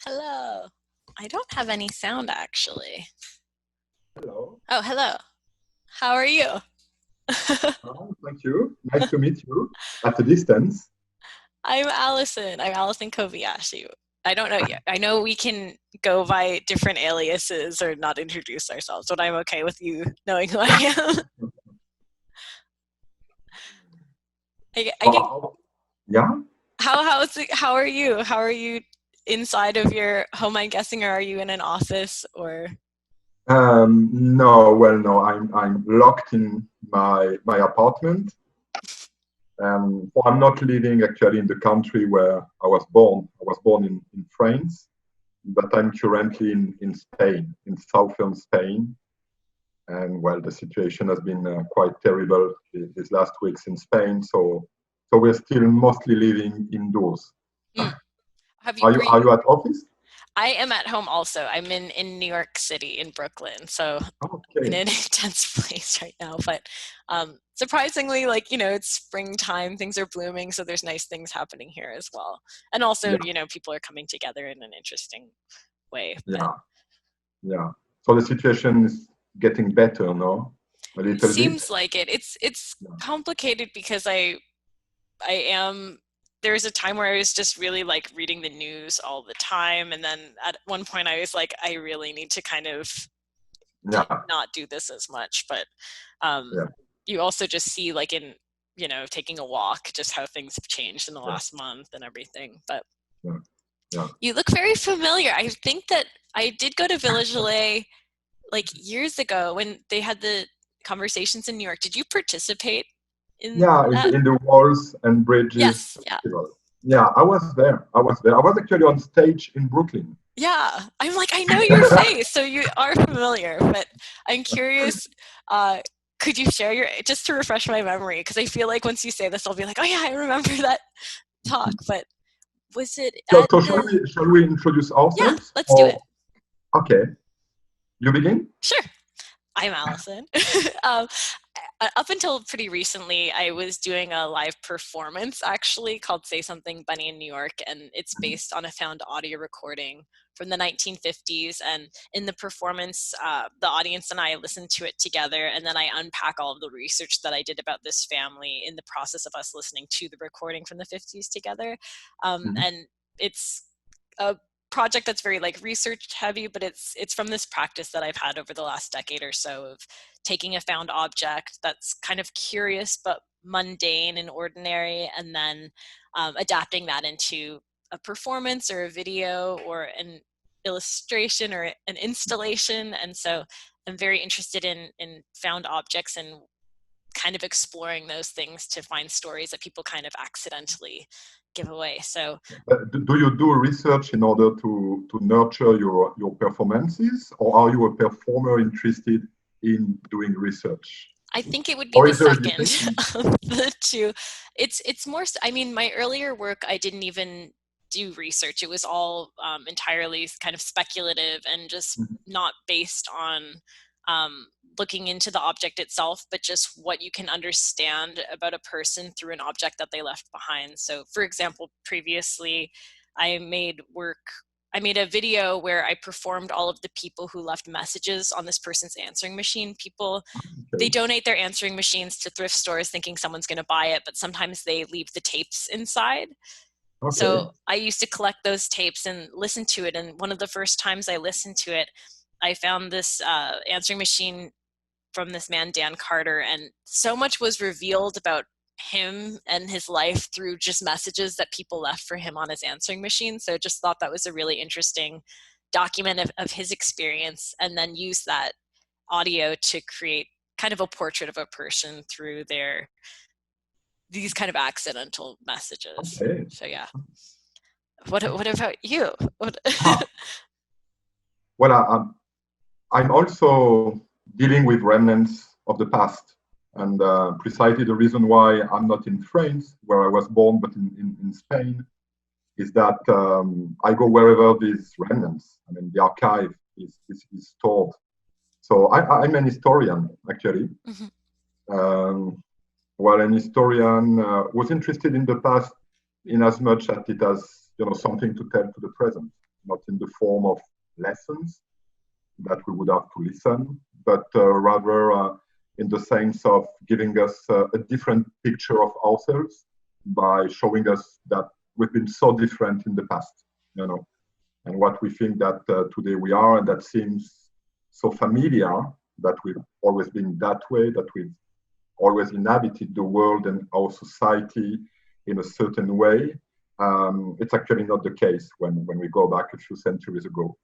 Hello. I don't have any sound actually. Hello. Oh, hello. How are you? Thank you. Nice to meet you at a distance. I'm Alison. I'm Alison KOBAYASHI. I don't know yet. I know we can go by different aliases or not introduce ourselves, but I'm okay with you knowing who I am. I get, Yeah. how are you? How are you inside of your home, I'm guessing, or are you in an office or? No, well, no. I'm locked in my apartment. Well, I'm not living actually in the country where I was born. I was born in France, but I'm currently in Spain, in southern Spain. And well, the situation has been quite terrible these last weeks in Spain. So we're still mostly living indoors. Mm. Have you? Are you at office? I am at home also. I'm in New York City, in Brooklyn, so in Okay. an intense place right now. But surprisingly, it's springtime, things are blooming, so there's nice things happening here as well. And also, Yeah. people are coming together in an interesting way. But Yeah. Yeah. So the situation is getting better, no? A it little bit. seems like it. It's Yeah. complicated because I am there was a time where I was just really like reading the news all the time, and then at one point I was like, I really need to kind of Yeah. not do this as much. But um, Yeah. you also just see like in taking a walk just how things have changed in the Yeah. last month and everything. But Yeah. Yeah. you look very familiar. I think that I did go to Village Lay like years ago when they had the conversations in New York. Did you participate in Yeah, that? in the Walls and Bridges Yes. Yeah. Festival. Yeah, I was there. I was there. I was actually on stage in Brooklyn. Yeah, I'm like, I know your face, so you are familiar, but I'm curious, uh, could you share just to refresh my memory, because I feel like once you say this, I'll be like, oh yeah, I remember that talk, but was it So, at so shall the, we shall we introduce yeah, ourselves? let's do it. Or okay, you begin? Sure. I'm Allison. um, up until pretty recently, I was doing a live performance actually called Say Something Bunny in New York, and it's based on a found audio recording from the 1950s. And in the performance, the audience and I listen to it together, and then I unpack all of the research that I did about this family in the process of us listening to the recording from the 50s together. Mhm. And it's a project that's very like research heavy, but it's from this practice that I've had over the last decade or so of taking a found object that's kind of curious but mundane and ordinary, and then adapting that into a performance or a video or an illustration or an installation. And so I'm very interested in found objects and kind of exploring those things to find stories that people kind of accidentally give away. So Do you do research in order to nurture your performances, or are you a performer interested in doing research? I think it would be Or the is there a second distinction? of the two. It's more, I mean, my earlier work, I didn't even do research. It was all entirely kind of speculative and just Mhm. not based on looking into the object itself, but just what you can understand about a person through an object that they left behind. So for example, previously I made work I made a video where I performed all of the people who left messages on this person's answering machine. People, they Okay. donate their answering machines to thrift stores thinking someone's going to buy it, but sometimes they leave the tapes inside. Okay. So I used to collect those tapes and listen to it. And one of the first times I listened to it, I found this answering machine from this man, Dan Carter, and so much was revealed about him and his life through just messages that people left for him on his answering machine. So just thought that was a really interesting document of his experience, and then use that audio to create kind of a portrait of a person through these kind of accidental messages. Okay. So yeah. What about you? What? Ah, well, I'm also dealing with remnants of the past. And precisely the reason why I'm not in France, where I was born, but in Spain, is that I go wherever these remnants, I mean, the archive is stored. So I'm an historian, actually. Mhm. Um, well, an historian was interested in the past in as much as it has, something to tell to the present. not in the form of lessons that we would have to listen, but rather in the sense of giving us a different picture of ourselves by showing us that we've been so different in the past, and what we think that today we are, and that seems so familiar, that we've always been that way, that we've always inhabited the world and our society in a certain way. It's actually not the case when we go back a few centuries ago.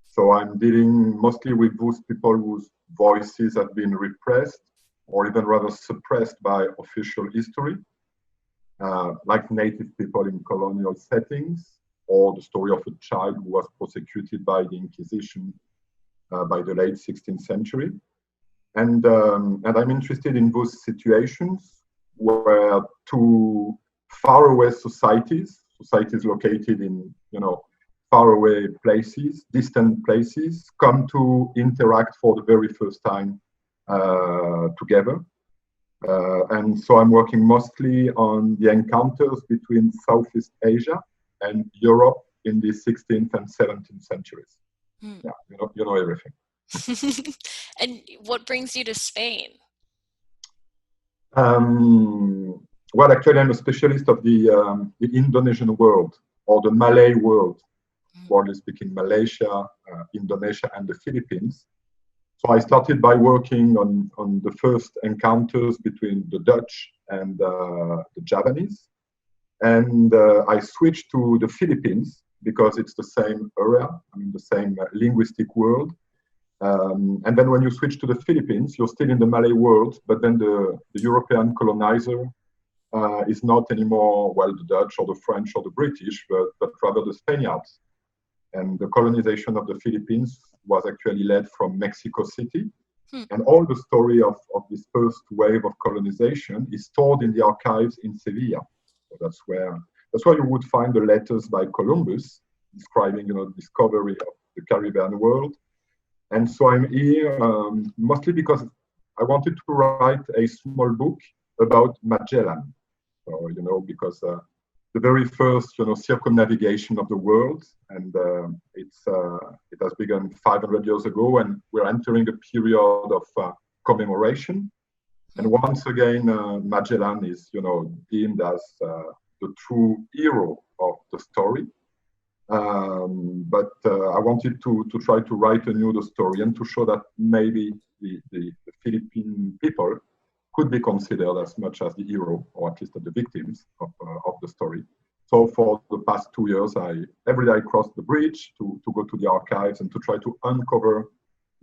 So I'm dealing mostly with those people whose voices have been repressed or even rather suppressed by official history, like native people in colonial settings, or the story of a child who was prosecuted by the Inquisition by the late 16th century. And I'm interested in those situations where two faraway societies located in, faraway places, distant places, come to interact for the very first time together. And so I'm working mostly on the encounters between Southeast Asia and Europe in the 16th and 17th centuries. Yeah, you know everything. And what brings you to Spain? Well, actually, I'm a specialist of the Indonesian world, or the Malay world, broadly speaking, Malaysia, Indonesia, and the Philippines. So I started by working on the first encounters between the Dutch and the Japanese. And I switched to the Philippines because it's the same area, the same linguistic world. And then when you switch to the Philippines, you're still in the Malay world, but then the European colonizer is not anymore, the Dutch or the French or the British, but rather the Spaniards. And the colonization of the Philippines was actually led from Mexico City. And all the story of this first wave of colonization is stored in the archives in Sevilla. So that's where you would find the letters by Columbus describing, discovery of the Caribbean world. And so I'm here mostly because I wanted to write a small book about Magellan. So, because the very first, circumnavigation of the world, and it has begun 500 years ago, and we're entering a period of commemoration. And once again, Magellan is, deemed as the true hero of the story. But I wanted to try to write anew the story and to show that maybe the Philippine people could be considered as much as the hero, or at least the victims of the story. So for the past 2 years, every day I crossed the bridge to go to the archives and to try to uncover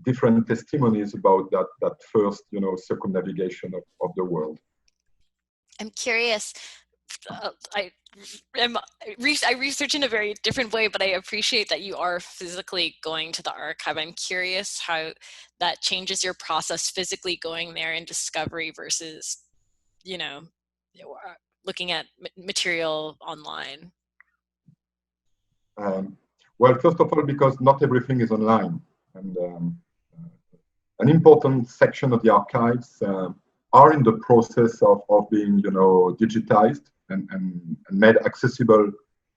different testimonies about that first, circumnavigation of the world. I'm curious. I research in a very different way, but I appreciate that you are physically going to the archive. I'm curious how that changes your process physically going there in discovery versus, looking at material online. Well, first of all, because not everything is online, and an important section of the archives are in the process of being, digitized and made accessible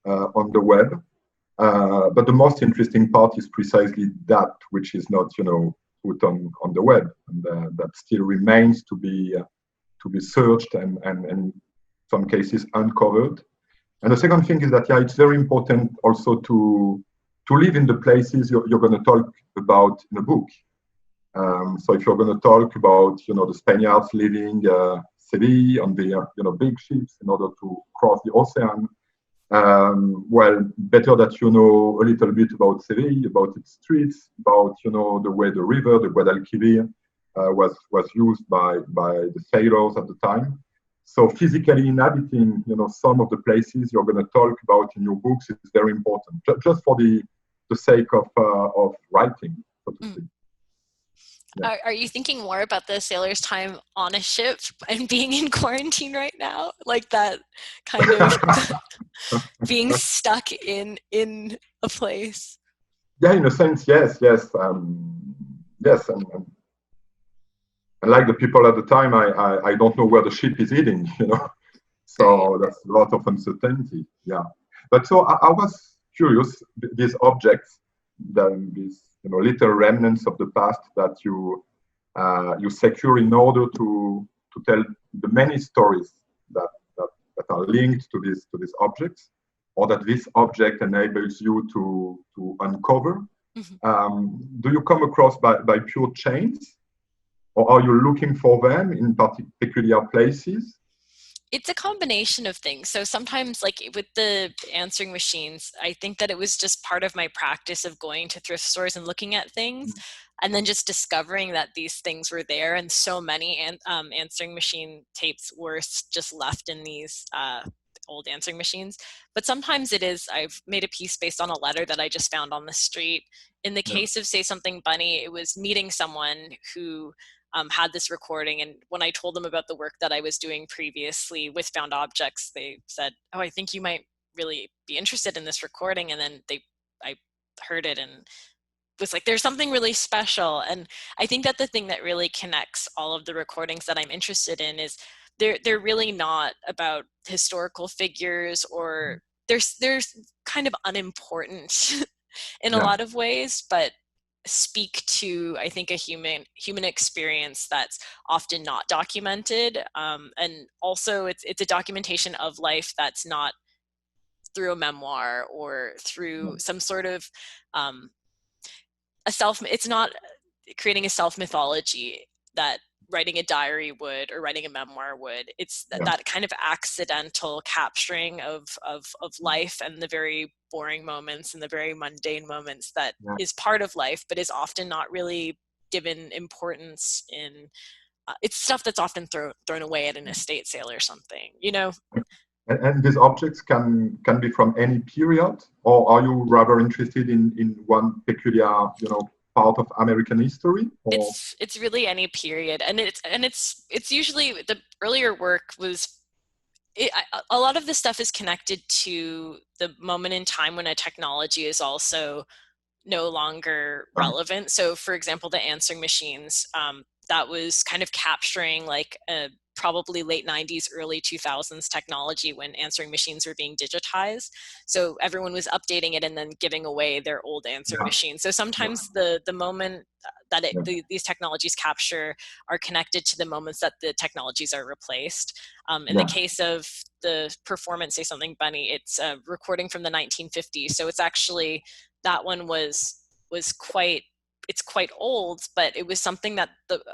on the web. But the most interesting part is precisely that which is not, put on the web, and that still remains to be searched and in some cases uncovered. And the second thing is that, it's very important also to live in the places you're going to talk about in a book. So if you're going to talk about, the Spaniards leaving Sevilla on their, big ships in order to cross the ocean, better that you know a little bit about Sevilla, about its streets, about, the way the river, the Guadalquivir, was used by the sailors at the time. So physically inhabiting, some of the places you're going to talk about in your books is very important, just for the sake of writing, so to speak. Yeah. Are you thinking more about the sailor's time on a ship and being in quarantine right now? Like that kind of being stuck in a place? Yeah, in a sense, yes. Yes. And like the people at the time, I don't know where the ship is heading, So right. That's a lot of uncertainty. Yeah. But so I was curious, these objects, these little remnants of the past that you secure in order to tell the many stories that are linked to these objects, or that this object enables you to uncover. Do you come across by pure chance, or are you looking for them in particular places? It's a combination of things. So sometimes, like with the answering machines, I think that it was just part of my practice of going to thrift stores and looking at things, and then just discovering that these things were there, and so many answering machine tapes were just left in these old answering machines. But sometimes it is, I've made a piece based on a letter that I just found on the street. In the case of Say Something Bunny, it was meeting someone who had this recording, and when I told them about the work that I was doing previously with found objects, they said, "Oh, I think you might really be interested in this recording." And then I heard it and was like, there's something really special. And I think that the thing that really connects all of the recordings that I'm interested in is they're really not about historical figures, or there's kind of unimportant in a lot of ways, but speak to, I think, a human experience that's often not documented, and also it's a documentation of life that's not through a memoir or through some sort of it's not creating a self mythology that writing a diary would, or writing a memoir would. It's that kind of accidental capturing of life, and the very boring moments and the very mundane moments that is part of life, but is often not really given importance in. It's stuff that's often thrown away at an estate sale or something, And these objects can be from any period, or are you rather interested in one peculiar, part of American history? Or? It's really any period, and it's usually the earlier work was. A lot of the stuff is connected to the moment in time when a technology is also no longer relevant. So, for example, the answering machines, that was kind of capturing like a probably late 90s, early 2000s technology when answering machines were being digitized. So everyone was updating it and then giving away their old answering machines. So sometimes the moment that these technologies capture are connected to the moments that the technologies are replaced. In the case of the performance, Say Something Bunny, it's a recording from the 1950s. So it's actually, that one was quite, it's quite old, but it was something that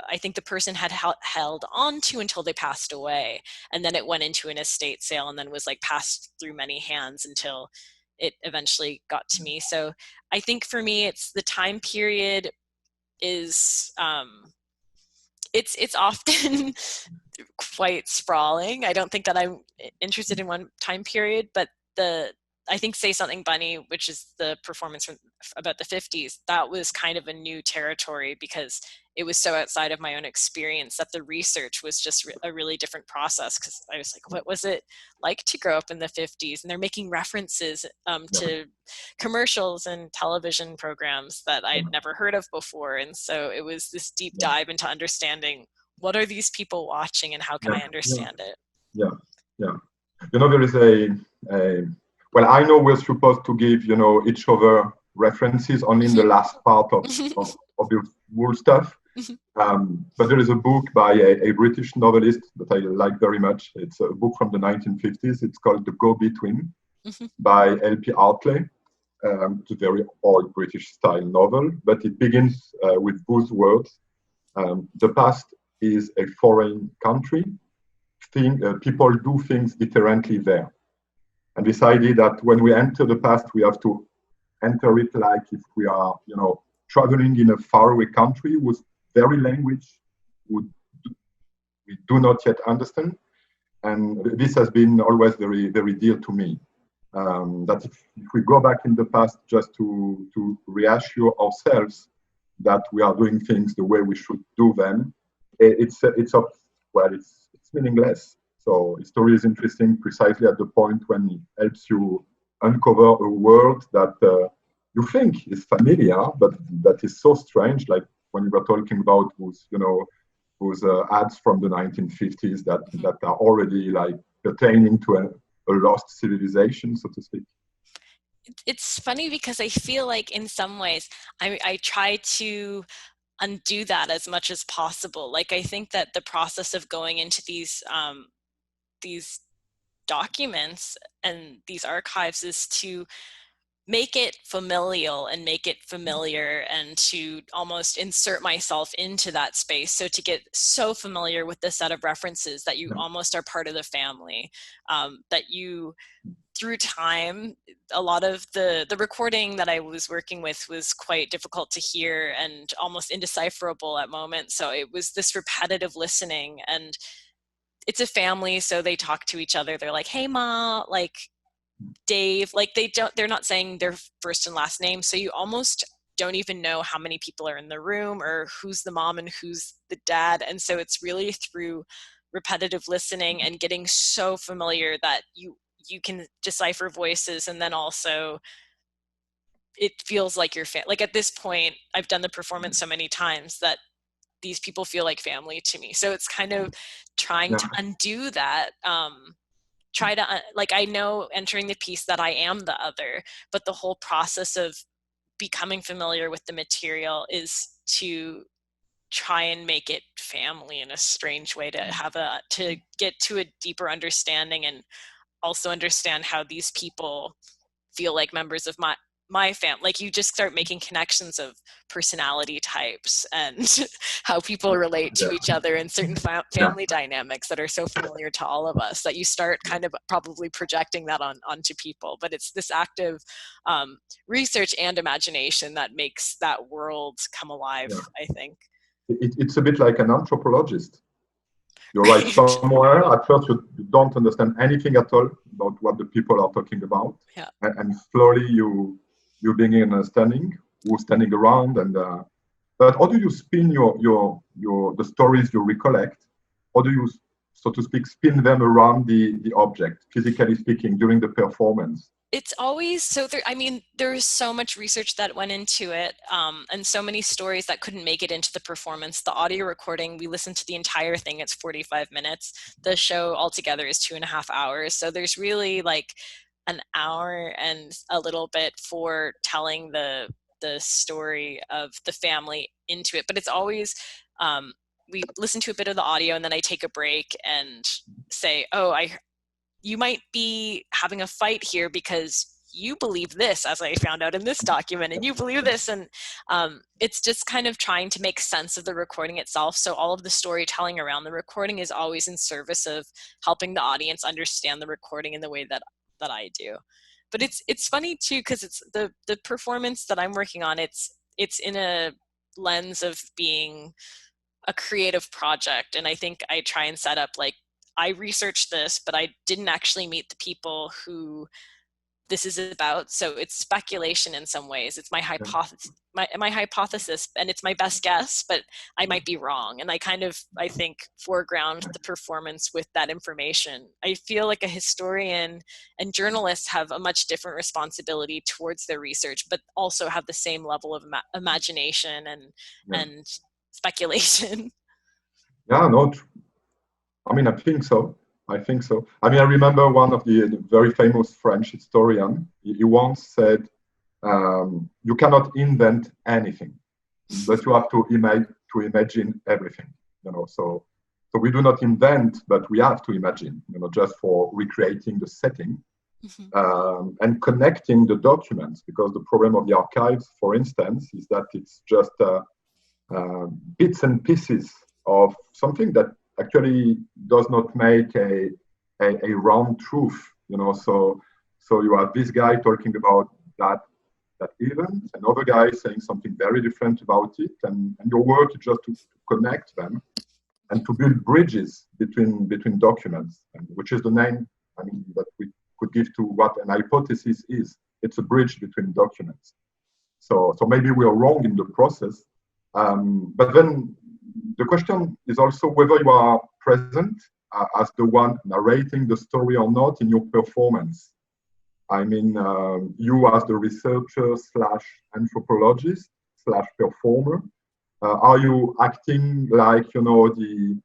I think the person had held on to until they passed away. And then it went into an estate sale and then was like passed through many hands until it eventually got to me. So I think for me, it's the time period is, it's often quite sprawling. I don't think that I'm interested in one time period, but I think Say Something Bunny, which is the performance from about the 50s, that was kind of a new territory because it was so outside of my own experience that the research was just a really different process, because I was like, what was it like to grow up in the 50s? And they're making references to commercials and television programs that I had never heard of before. And so it was this deep dive into understanding, what are these people watching and how can I understand it? There is well, I know we're supposed to give, each other references only in the last part of the whole stuff. But there is a book by a British novelist that I like very much. It's a book from the 1950s. It's called The Go-Between by L.P. Hartley. It's a very old British style novel, but it begins with those words. The past is a foreign country. People do things differently there. And this idea that when we enter the past, we have to enter it like if we are, traveling in a faraway country whose very language we do not yet understand. And this has been always very, very dear to me. That if we go back in the past just to reassure ourselves that we are doing things the way we should do them, it's meaningless. So history is interesting precisely at the point when it helps you uncover a world that you think is familiar, but that is so strange. Like when you were talking about those ads from the 1950s that are already like pertaining to a lost civilization, so to speak. It's funny because I feel like in some ways I try to undo that as much as possible. Like I think that the process of going into these documents and these archives is to make it familial and make it familiar, and to almost insert myself into that space. So to get so familiar with the set of references that you Yeah. almost are part of the family, that you, through time, a lot of the recording that I was working with was quite difficult to hear and almost indecipherable at moments. So it was this repetitive listening, and it's a family, so they talk to each other. They're like, "Hey, Ma," like Dave, like they're not saying their first and last name. So you almost don't even know how many people are in the room or who's the mom and who's the dad. And so it's really through repetitive listening and getting so familiar that you can decipher voices, and then also it feels like you're like at this point I've done the performance so many times that these people feel like family to me. So it's kind of trying to Yeah. undo that. Try to like, I know entering the piece that I am the other, but the whole process of becoming familiar with the material is to try and make it family in a strange way, to get to a deeper understanding, and also understand how these people feel like members of my family. Like you just start making connections of personality types and how people relate to each Yeah. other, and certain Yeah. family dynamics that are so familiar to all of us, that you start kind of probably projecting that onto people. But it's this active research and imagination that makes that world come alive, Yeah. I think. It's a bit like an anthropologist. You write Right. somewhere, at first you don't understand anything at all about what the people are talking about. Yeah. And slowly you begin understanding who's standing around. And but how do you spin the stories you recollect? How do you, so to speak, spin them around the object, physically speaking, during the performance? It's always so there. I mean, there's so much research that went into it, and so many stories that couldn't make it into the performance. The audio recording, we listened to the entire thing. It's 45 minutes. The show altogether is 2.5 hours. So there's really like an hour and a little bit for telling the story of the family into it. But it's always, we listen to a bit of the audio, and then I take a break and say, "Oh, you might be having a fight here because you believe this, as I found out in this document, and you believe this." And it's just kind of trying to make sense of the recording itself. So all of the storytelling around the recording is always in service of helping the audience understand the recording in the way that I do. But it's funny too, because it's the performance that I'm working on. It's in a lens of being a creative project. And I think I try and set up like, I researched this, but I didn't actually meet the people who this is about. So it's speculation in some ways. It's my hypothesis, and it's my best guess, but I might be wrong. And I think foreground the performance with that information. I feel like a historian and journalists have a much different responsibility towards their research, but also have the same level of imagination Yeah. and speculation. Yeah, no, I mean, I think so. I think so. I mean, I remember one of the very famous French historian. He once said, "You cannot invent anything, but you have to imagine everything." You know, so we do not invent, but we have to imagine. You know, just for recreating the setting and connecting the documents. Because the problem of the archives, for instance, is that it's just bits and pieces of something that actually does not make a round truth, you know. So you have this guy talking about that event, another guy saying something very different about it, and your work is just to connect them and to build bridges between documents, and which is the name, I mean, that we could give to what an hypothesis is. It's a bridge between documents. So maybe we are wrong in the process. But then the question is also whether you are present as the one narrating the story or not in your performance. I mean, you as the researcher slash anthropologist slash performer, are you acting like, you know, the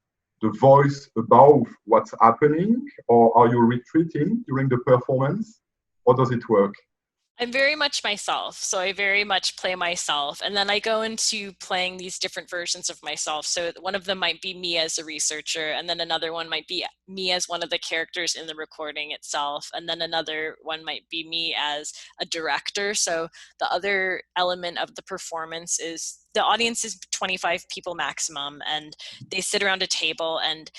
voice above what's happening, or are you retreating during the performance? How does it work? I'm very much myself. So I very much play myself. And then I go into playing these different versions of myself. So one of them might be me as a researcher, and then another one might be me as one of the characters in the recording itself. And then another one might be me as a director. So the other element of the performance is the audience is 25 people maximum, and they sit around a table, and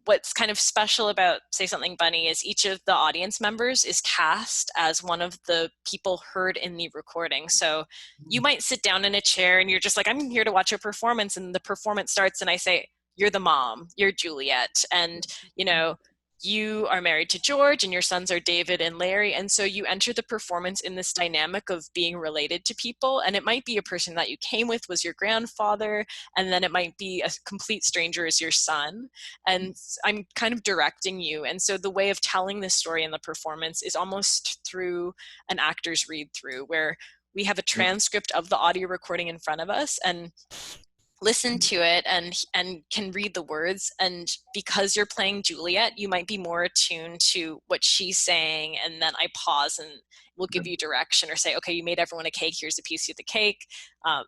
what's kind of special about Say Something Bunny is each of the audience members is cast as one of the people heard in the recording. So you might sit down in a chair and you're just like, I'm here to watch a performance, and the performance starts and I say, you're the mom, you're Juliet, and you know, you are married to George and your sons are David and Larry. And so you enter the performance in this dynamic of being related to people. And it might be a person that you came with was your grandfather, and then it might be a complete stranger as your son. And I'm kind of directing you. And so the way of telling this story in the performance is almost through an actor's read through, where we have a transcript of the audio recording in front of us and listen to it and can read the words. And because you're playing Juliet, you might be more attuned to what she's saying, and then I pause and we'll give you direction or say, okay, you made everyone a cake, here's a piece of the cake.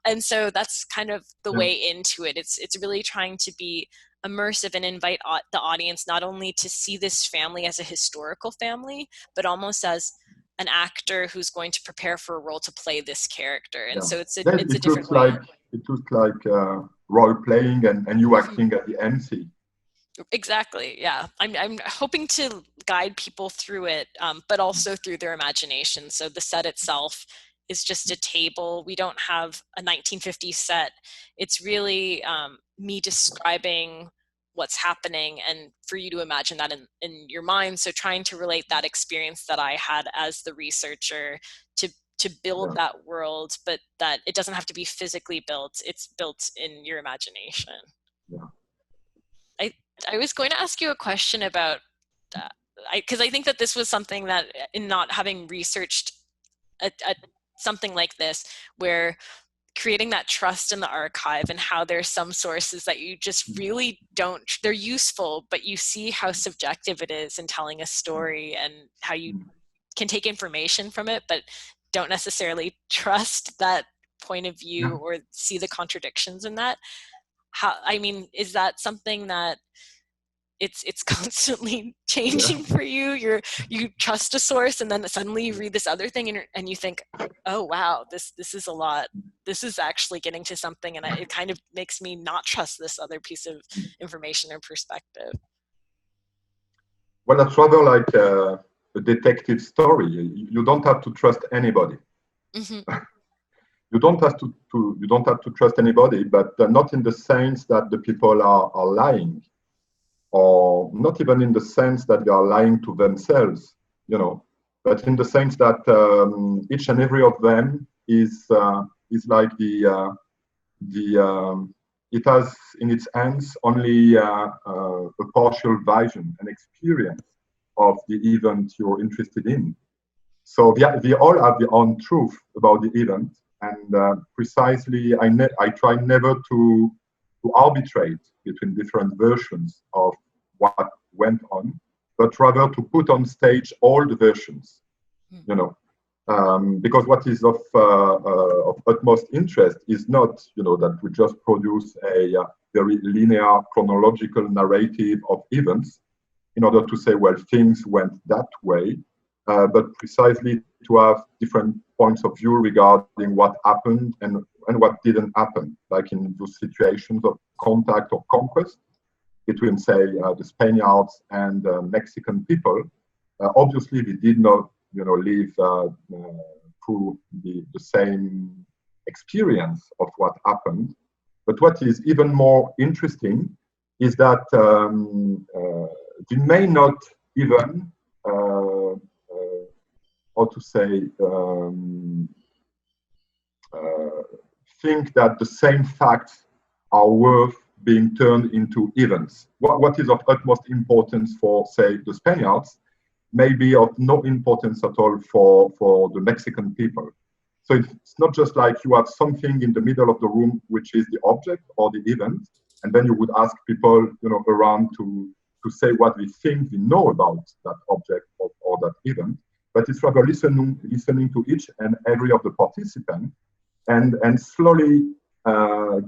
And so that's kind of the way into it. It's really trying to be immersive and invite the audience not only to see this family as a historical family, but almost as an actor who's going to prepare for a role to play this character. And so it's a different way. It looks like role playing and you acting as the MC. Exactly. Yeah. I'm hoping to guide people through it, but also through their imagination. So the set itself is just a table. We don't have a 1950s set. It's really me describing what's happening and for you to imagine that in your mind. So trying to relate that experience that I had as the researcher to build that world, but that it doesn't have to be physically built. It's built in your imagination. Yeah. I was going to ask you a question about, because I think that this was something that, in not having researched something like this, where creating that trust in the archive and how there's some sources that you just really don't, they're useful, but you see how subjective it is in telling a story and how you can take information from it, but don't necessarily trust that point of view or see the contradictions in that. How, I mean, is that something that it's constantly changing for you? You trust a source and then suddenly you read this other thing and you think, oh wow, this is a lot. This is actually getting to something, and it kind of makes me not trust this other piece of information or perspective. Well, that's rather like a detective story. You don't have to trust anybody. You don't have to trust anybody, but not in the sense that the people are lying, or not even in the sense that they are lying to themselves, you know, but in the sense that each and every of them is like it has in its hands only a partial vision, an experience of the event you're interested in. So they all have their own truth about the event. And precisely, I try never to arbitrate between different versions of what went on, but rather to put on stage all the versions, you know, because what is of utmost interest is not, you know, that we just produce a very linear chronological narrative of events in order to say, well, things went that way, but precisely to have different points of view regarding what happened and what didn't happen, like in those situations of contact or conquest between, say, the Spaniards and Mexican people. Obviously, we did not, you know, live through the same experience of what happened. But what is even more interesting is that we may not even how to say, think that the same facts are worth being turned into events. What is of utmost importance for, say, the Spaniards may be of no importance at all for the Mexican people. So it's not just like you have something in the middle of the room, which is the object or the event, and then you would ask people, you know, around to say what we think we know about that object or that event. but it's rather listening to each and every of the participants and slowly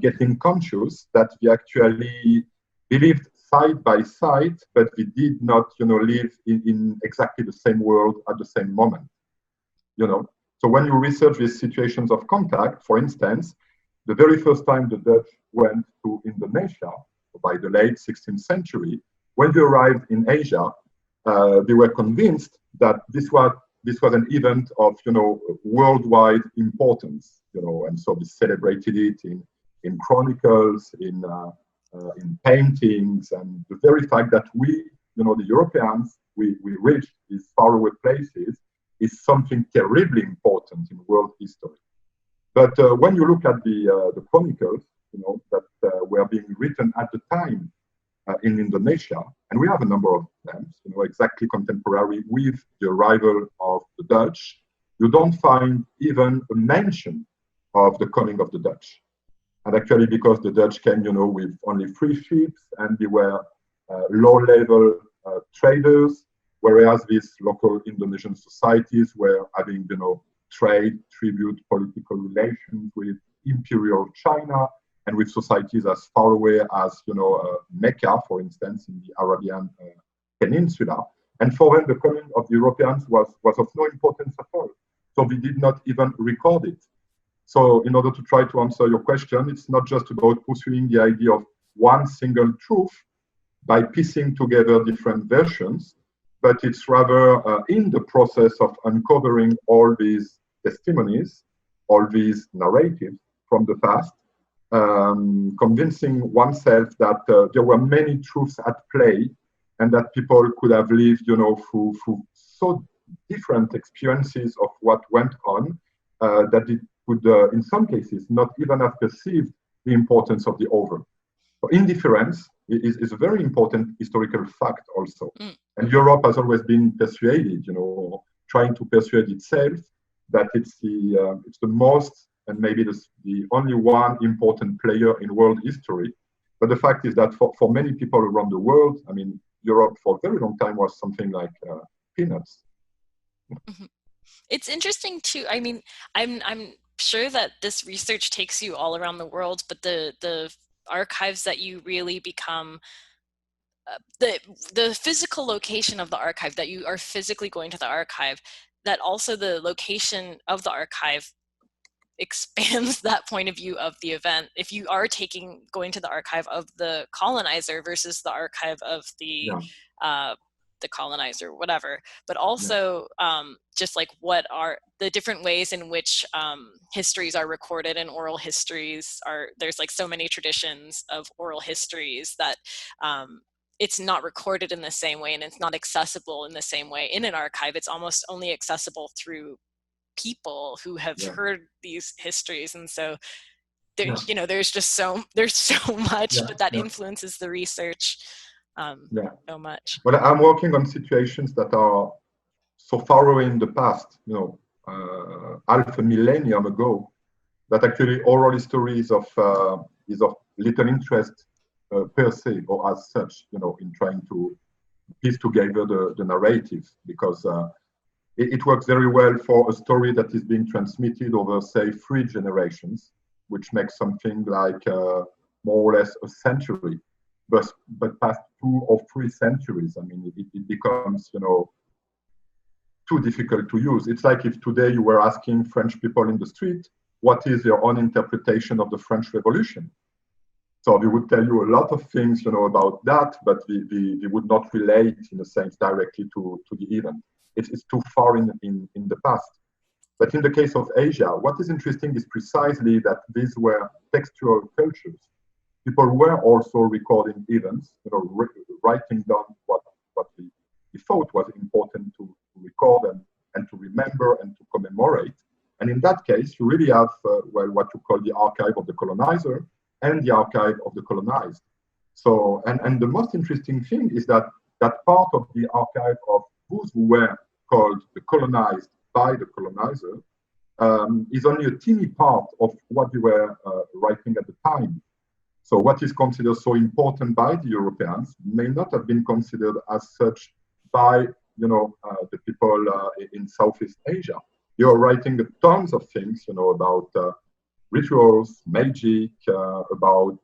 getting conscious that we actually believed side by side, but we did not, live in exactly the same world at the same moment, So when you research these situations of contact, for instance, the very first time the Dutch went to Indonesia, by the late 16th century, when they arrived in Asia, they were convinced that this was an event of, worldwide importance, and so they celebrated it in chronicles, in paintings, and the very fact that we, the Europeans, we reached these faraway places is something terribly important in world history. But when you look at the chronicles, that were being written at the time in Indonesia, and we have a number of them, exactly contemporary with the arrival of the Dutch, you don't find even a mention of the coming of the Dutch. And actually, because the Dutch came, with only 3 ships, and they were low-level traders, whereas these local Indonesian societies were having, trade, tribute, political relations with imperial China, and with societies as far away as, Mecca, for instance, in the Arabian Peninsula. And for them, the coming of the Europeans was of no importance at all. So we did not even record it. So in order to try to answer your question, it's not just about pursuing the idea of one single truth by piecing together different versions, but it's rather in the process of uncovering all these testimonies, all these narratives from the past, convincing oneself that there were many truths at play, and that people could have lived, through so different experiences of what went on, that it could, in some cases, not even have perceived the importance of the other. So indifference is a very important historical fact also. And Europe has always been persuaded, trying to persuade itself that it's the most and maybe the only one important player in world history. But the fact is that for many people around the world, I mean, Europe for a very long time was something like peanuts. Mm-hmm. It's interesting too. I mean, I'm sure that this research takes you all around the world, but the archives that you really become the physical location of the archive, that you are physically going to the archive, that also the location of the archive expands that point of view of the event. If you are going to the archive of the colonizer versus the archive of the colonizer, whatever, but also just like what are the different ways in which histories are recorded, and oral histories there's like so many traditions of oral histories that it's not recorded in the same way, and it's not accessible in the same way in an archive. It's almost only accessible through people who have heard these histories, and so there, there's so much that influences the research so much. Well, I'm working on situations that are so far away in the past, half a millennium ago, that actually oral history is of little interest per se or as such, in trying to piece together the narrative, because it works very well for a story that is being transmitted over, say, 3 generations, which makes something like more or less a century. But past 2 or 3 centuries, I mean, it becomes, too difficult to use. It's like if today you were asking French people in the street, what is your own interpretation of the French Revolution? So we would tell you a lot of things, about that, but we would not relate, in a sense, directly to the event. It's too far in the past. But in the case of Asia, what is interesting is precisely that these were textual cultures. People were also recording events, writing down what we thought was important to record and to remember and to commemorate. And in that case, you really have what you call the archive of the colonizer and the archive of the colonized. So, and the most interesting thing is that part of the archive of those who were called the colonized by the colonizer is only a teeny part of what they were writing at the time. So what is considered so important by the Europeans may not have been considered as such by the people in Southeast Asia. You're writing tons of things, about rituals, magic, about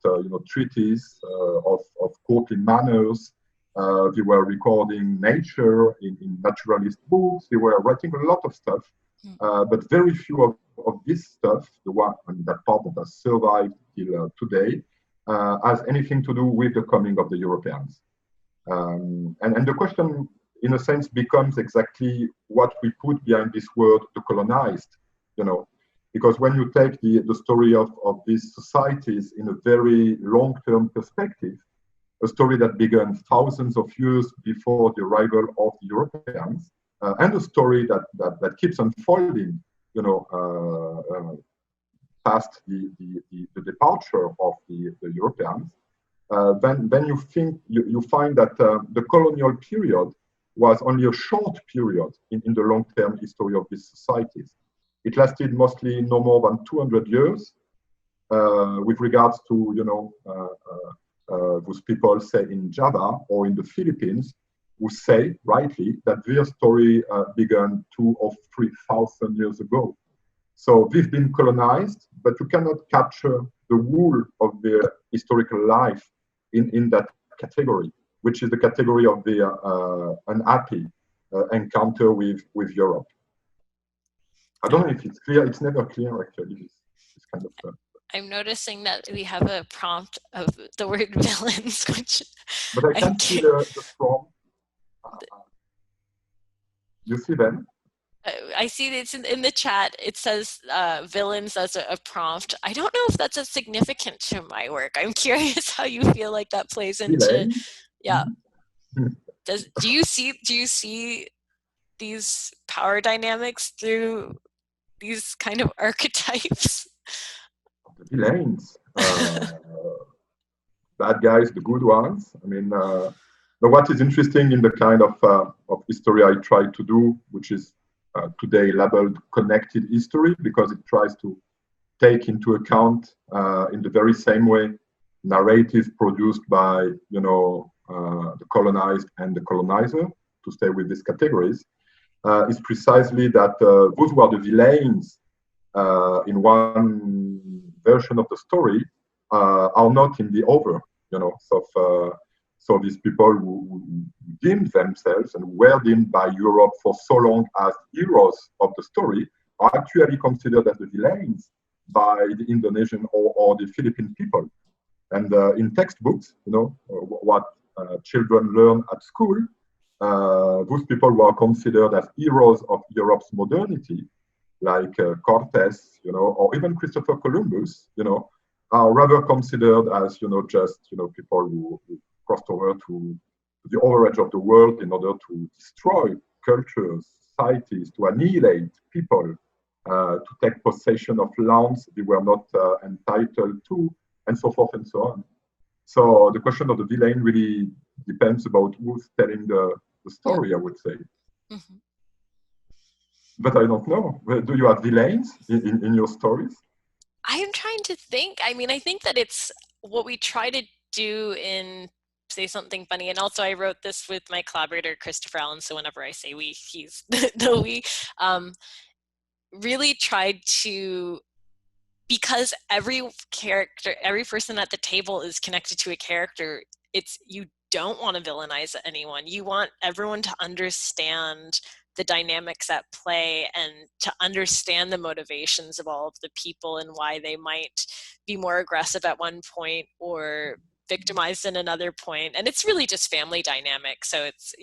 treaties of courtly manners. They were recording nature in naturalist books. They were writing a lot of stuff, but very few of this stuff, that part that has survived till today, has anything to do with the coming of the Europeans. And the question, in a sense, becomes exactly what we put behind this word, the colonized, because when you take the story of these societies in a very long-term perspective, a story that began thousands of years before the arrival of the Europeans, and a story that keeps unfolding, past the departure of the Europeans, then you find that the colonial period was only a short period in the long-term history of these societies. It lasted mostly no more than 200 years. With regards to those people, say in Java or in the Philippines, who say rightly that their story began 2,000 or 3,000 years ago. So they've been colonized, but you cannot capture the whole of their historical life in that category, which is the category of their unhappy encounter with Europe. I don't know if it's clear. It's never clear, actually, this kind of stuff. I'm noticing that we have a prompt of the word villains, which but I can't see the prompt. You see them? I see it's in the chat. It says villains as a prompt. I don't know if that's as significant to my work. I'm curious how you feel like that plays into. Yeah. Do you see these power dynamics through these kind of archetypes? The villains, bad guys, the good ones. I mean, what is interesting in the kind of history I try to do, which is today labeled connected history, because it tries to take into account in the very same way narrative produced by the colonized and the colonizer, to stay with these categories, is precisely that those who are the villains in one version of the story are not in the other. So these people who deemed themselves and were deemed by Europe for so long as heroes of the story are actually considered as the villains by the Indonesian or the Philippine people. And in textbooks, what children learn at school, those people who are considered as heroes of Europe's modernity, like Cortes, or even Christopher Columbus, are rather considered as, just, people who crossed over to the other edge of the world in order to destroy cultures, societies, to annihilate people, to take possession of lands they were not entitled to, and so forth and so on. So the question of the villain really depends about who's telling the story, I would say. Mm-hmm. But I don't know. Do you have villains in your stories? I am trying to think. I mean, I think that it's what we try to do in Say Something Funny. And also I wrote this with my collaborator, Christopher Allen. So whenever I say we, he's the we. Really tried to, because every character, every person at the table is connected to a character, you don't want to villainize anyone. You want everyone to understand the dynamics at play and to understand the motivations of all of the people and why they might be more aggressive at one point or victimized in another point. And it's really just family dynamic. So it's,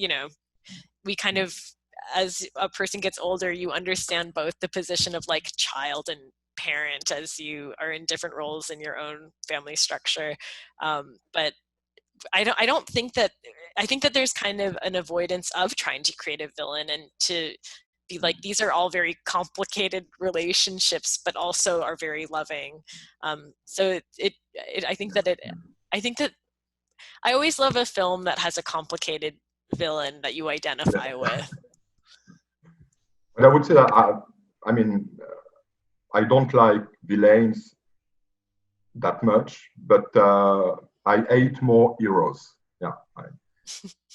we kind of, as a person gets older, you understand both the position of like child and parent as you are in different roles in your own family structure. But I think that there's kind of an avoidance of trying to create a villain and to be like, these are all very complicated relationships, but also are very loving. So I think that I always love a film that has a complicated villain that you identify with. But I would say that I don't like villains that much, but I hate more heroes. Yeah,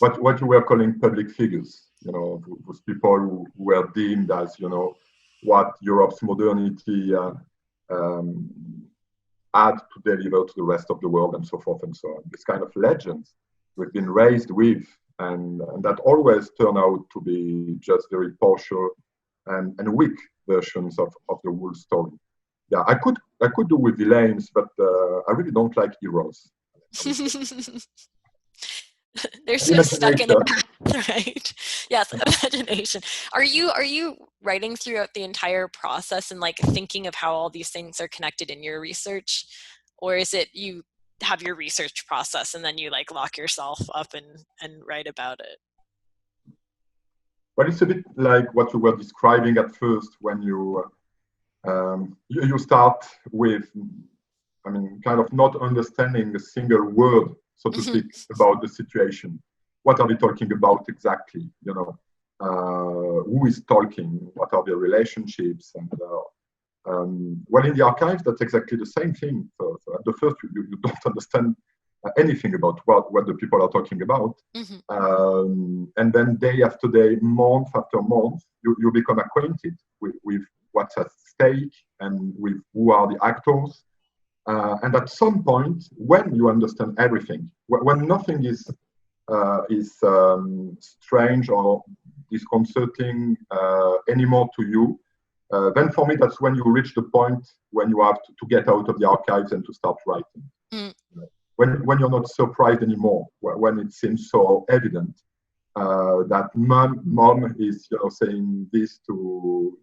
what you were calling public figures. those people who were deemed as, what Europe's modernity had to deliver to the rest of the world, and so forth and so on. This kind of legends we've been raised with, and that always turn out to be just very partial and weak versions of the whole story. Yeah, I could do with villains, but I really don't like heroes. They're so stuck in a path, right? Yes, imagination. Are you writing throughout the entire process and like thinking of how all these things are connected in your research, or is it you have your research process and then you like lock yourself up and write about it? Well, it's a bit like what you were describing at first when you start with, kind of not understanding a single word, so to speak, about the situation. What are we talking about exactly? Who is talking? What are the relationships? And well, in the archives, that's exactly the same thing. So at the first, you don't understand anything about what the people are talking about. And then day after day, month after month, you become acquainted with what's at stake and with who are the actors. And at some point, when you understand everything, when nothing is strange or disconcerting anymore to you, then for me, that's when you reach the point when you have to get out of the archives and to start writing. When you're not surprised anymore, when it seems so evident that mom is saying this to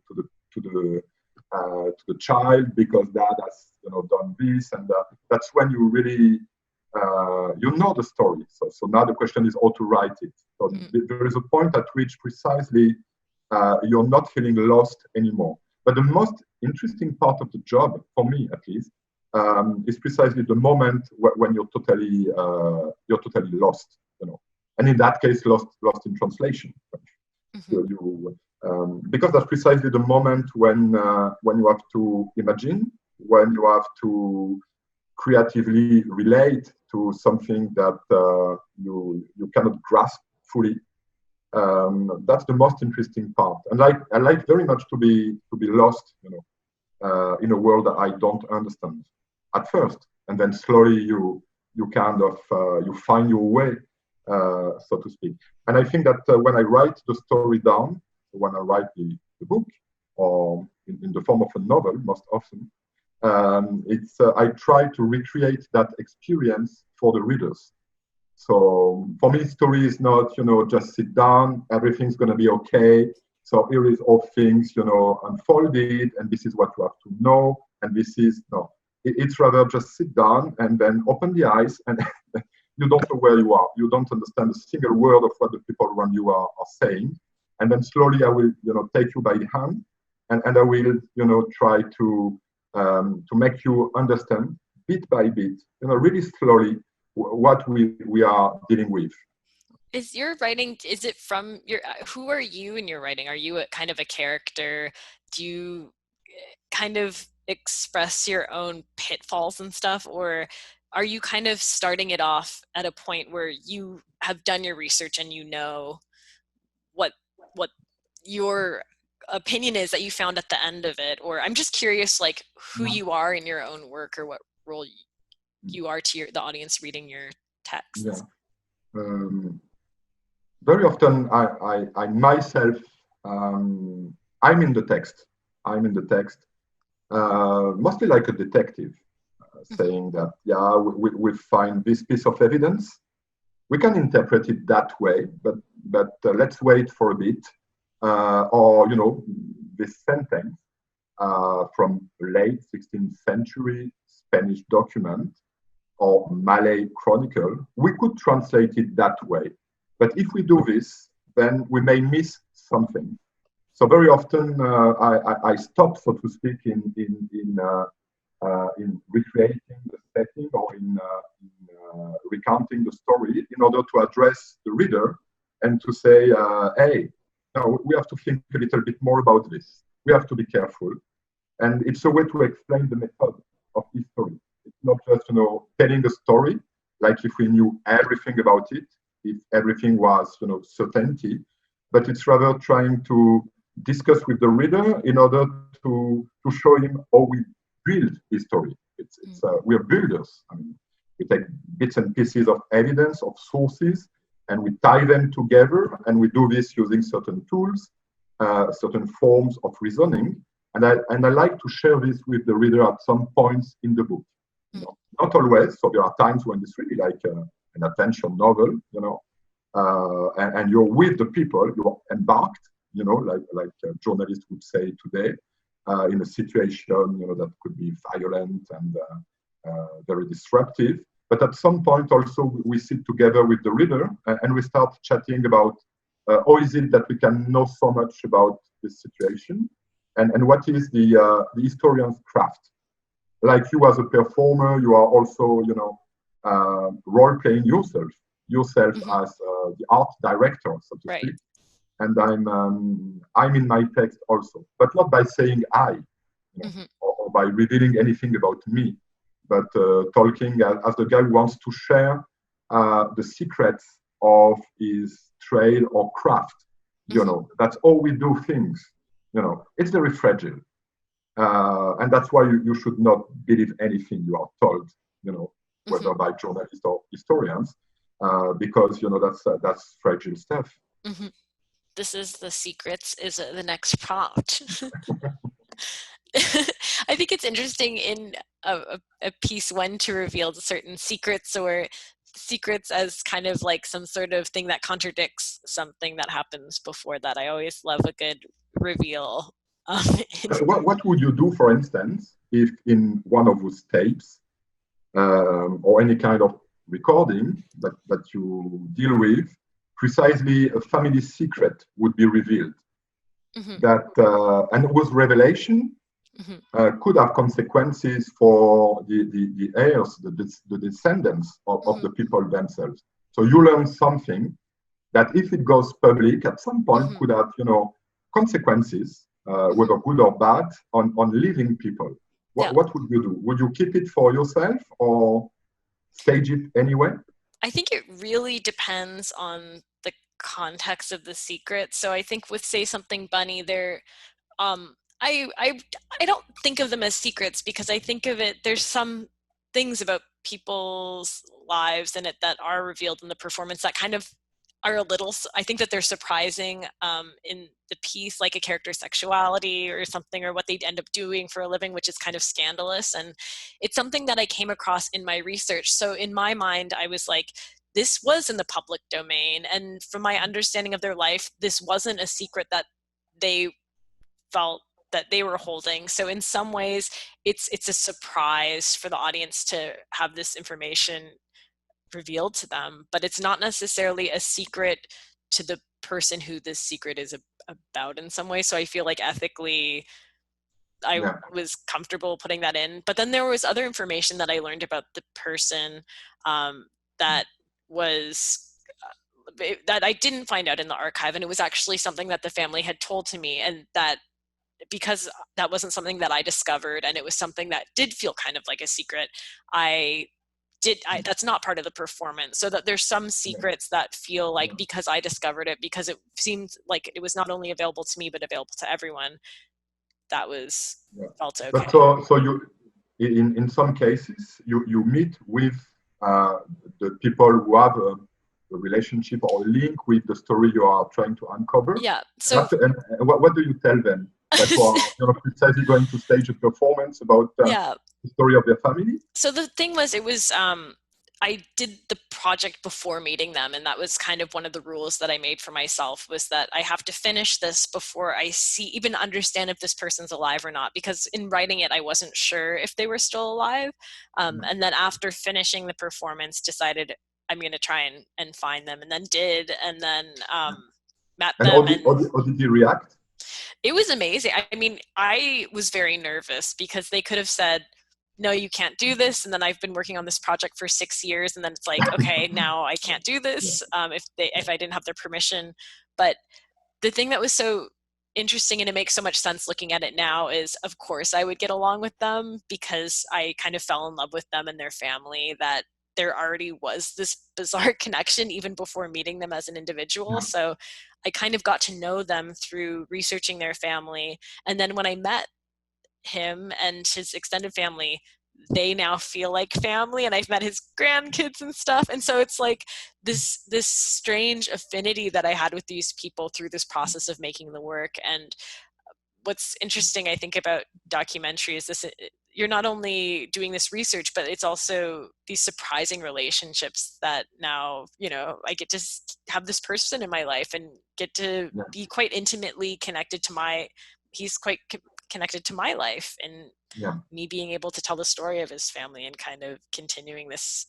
the child because dad has done this, and that's when you really the story. So now the question is how to write it. So there is a point at which precisely you're not feeling lost anymore. But the most interesting part of the job, for me at least, is precisely the moment when you're totally lost. And in that case, lost in translation. Because that's precisely the moment when you have to imagine, when you have to creatively relate to something that you cannot grasp fully. That's the most interesting part. And I like very much to be lost, in a world that I don't understand at first, and then slowly you kind of you find your way, so to speak. And I think that when I write the story down, when I write the book, or in the form of a novel, most often, I try to recreate that experience for the readers. So for me, story is not, just sit down, everything's going to be okay. So here is all things, unfolded, and this is what you have to know, and this is, no. It's rather just sit down and then open the eyes, and you don't know where you are. You don't understand a single word of what the people around you are saying. And then slowly I will, take you by the hand, and I will, try to make you understand bit by bit, really slowly what we are dealing with. Is your writing, is it from who are you in your writing? Are you a kind of a character? Do you kind of express your own pitfalls and stuff, or are you kind of starting it off at a point where you have done your research and what your opinion is that you found at the end of it? Or I'm just curious, like, who you are in your own work, or what role you are to the audience reading your texts. Yeah. Very often I myself, I'm in the text. Mostly like a detective, saying that, yeah, we find this piece of evidence. We can interpret it that way, but let's wait for a bit. Or, this sentence from late 16th century Spanish document or Malay chronicle, we could translate it that way. But if we do this, then we may miss something. So very often I stop, so to speak, in recreating the setting or in recounting the story in order to address the reader and to say, hey, no, we have to think a little bit more about this. We have to be careful. And it's a way to explain the method of history. It's not just, telling a story, like if we knew everything about it, if everything was, certainty, but it's rather trying to discuss with the reader in order to show him how we build history. We are builders. I mean, we take bits and pieces of evidence, of sources, and we tie them together, and we do this using certain tools, certain forms of reasoning. And I like to share this with the reader at some points in the book. You know, not always. So there are times when it's really like an adventure novel, you know, and you're with the people, you're embarked, you know, like a journalist would say today, in a situation, you know, that could be violent and very disruptive. But at some point also we sit together with the reader and we start chatting about how is it that we can know so much about this situation, and what is the historian's craft. Like you as a performer, you are also, you know, role-playing yourself as the art director, so to speak. And I'm in my text also, but not by saying I, you know, or by revealing anything about me, but talking as the guy who wants to share the secrets of his trade or craft. You know, that's how we do things. You know, it's very fragile. And that's why you should not believe anything you are told, you know, whether by journalists or historians, because, you know, that's fragile stuff. This is the secrets is the next prompt. I think it's interesting in a piece when to reveal certain secrets, or secrets as kind of like some sort of thing that contradicts something that happens before that. I always love a good reveal. What would you do, for instance, if in one of those tapes or any kind of recording that you deal with, precisely a family secret would be revealed? That and whose revelation could have consequences for the heirs, the descendants of the people themselves. So you learn something that, if it goes public, at some point could have, you know, consequences, whether good or bad, on living people. What would you do? Would you keep it for yourself or stage it anyway? I think it really depends on the context of the secret. So I think with Say Something Bunny, there, I don't think of them as secrets, because I think of it, there's some things about people's lives in it that are revealed in the performance that kind of are a little, I think that they're surprising in the piece, like a character's sexuality or something, or what they'd end up doing for a living, which is kind of scandalous. And it's something that I came across in my research. So in my mind, I was like, this was in the public domain. And from my understanding of their life, this wasn't a secret that they felt that they were holding. So in some ways, it's a surprise for the audience to have this information revealed to them, but it's not necessarily a secret to the person who this secret is about in some way. So I feel like ethically I was comfortable putting that in. But then there was other information that I learned about the person that was that I didn't find out in the archive, and it was actually something that the family had told to me, and that because that wasn't something that I discovered, and it was something that did feel kind of like a secret, that's not part of the performance. So that there's some secrets that feel like, because I discovered it, because it seemed like it was not only available to me but available to everyone, that was felt okay. But so you, in some cases, you meet with the people who have a relationship or a link with the story you are trying to uncover. Yeah. So and what do you tell them? That you are, you know, precisely going to stage a performance about the story of their family? So the thing was, it was I did the project before meeting them, and that was kind of one of the rules that I made for myself, was that I have to finish this before I even understand if this person's alive or not, because in writing it I wasn't sure if they were still alive, and then after finishing the performance decided I'm going to try and find them, and then did, and then met them. How did you react? It was amazing. I mean, I was very nervous because they could have said, no, you can't do this. And then I've been working on this project for 6 years. And then it's like, okay, now I can't do this if I didn't have their permission. But the thing that was so interesting, and it makes so much sense looking at it now, is of course I would get along with them because I kind of fell in love with them and their family, that there already was this bizarre connection even before meeting them as an individual. So I kind of got to know them through researching their family. And then when I met him and his extended family, they now feel like family, and I've met his grandkids and stuff. And so it's like this strange affinity that I had with these people through this process of making the work. And what's interesting, I think, about documentary is this: you're not only doing this research, but it's also these surprising relationships that now, I get to have this person in my life and get to be quite intimately connected to he's quite connected to my life, and me being able to tell the story of his family and kind of continuing this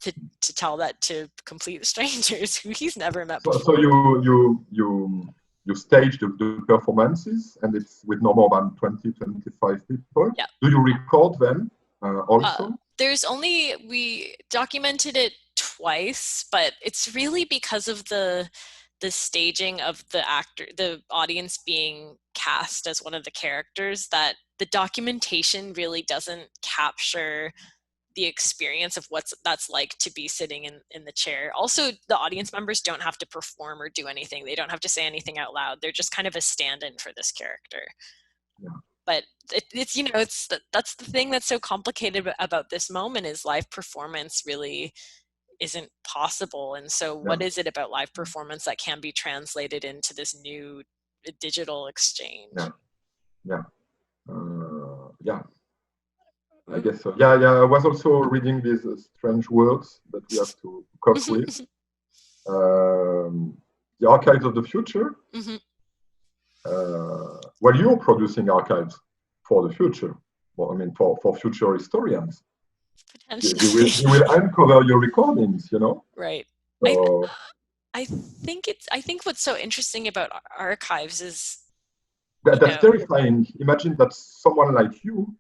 to tell that to complete strangers who he's never met before. So you stage the performances, and it's with no more than 20-25 people. Yeah. Do you record them also? We documented it twice, but it's really because of the staging of the audience being cast as one of the characters, that the documentation really doesn't capture the experience of that's like to be sitting in the chair. Also, the audience members don't have to perform or do anything. They don't have to say anything out loud. They're just kind of a stand-in for this character. Yeah. But that's the thing that's so complicated about this moment, is live performance really isn't possible. And so what is it about live performance that can be translated into this new digital exchange? Yeah. I guess so. Yeah. I was also reading these strange words that we have to cope with. The archives of the future. Mm-hmm. Well, you're producing archives for the future. Well, I mean, for future historians. Potentially. You will uncover your recordings, Right. So, I think what's so interesting about archives is that's terrifying. Imagine that someone like you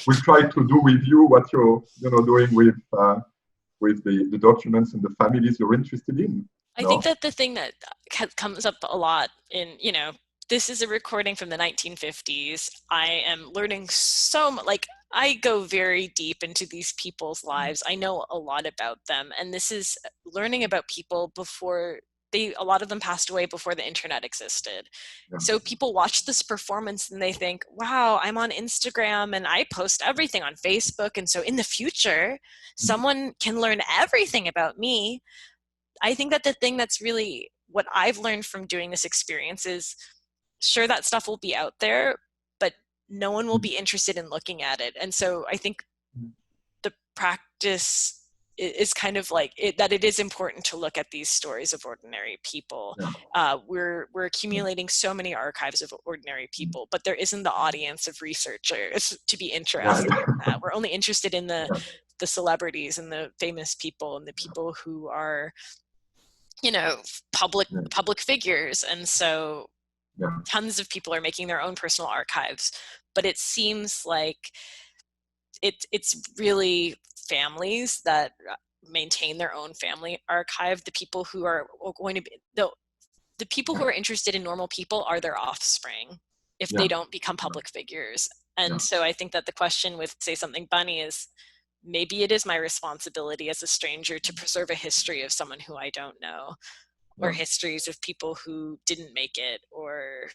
will try to do with you what you're doing with the documents and the families you're interested in. I think that the thing that comes up a lot in, this is a recording from the 1950s. I am learning so much. Like, I go very deep into these people's lives. I know a lot about them. And this is learning about people before a lot of them passed away before the internet existed. Yeah. So people watch this performance and they think, wow, I'm on Instagram and I post everything on Facebook. And so in the future, someone can learn everything about me. I think that the thing that's really what I've learned from doing this experience is, sure, that stuff will be out there, but no one will be interested in looking at it. And so I think the practice is kind of like that it is important to look at these stories of ordinary people. Yeah. We're accumulating so many archives of ordinary people, but there isn't the audience of researchers to be interested in that. We're only interested in the celebrities and the famous people and the people who are, public figures. And so tons of people are making their own personal archives, but it seems like it's really families that maintain their own family archive. The people who are going to be the people who are interested in normal people are their offspring if they don't become public figures. And so I think that the question with Say Something Bunny is, maybe it is my responsibility as a stranger to preserve a history of someone who I don't know, or histories of people who didn't make it, or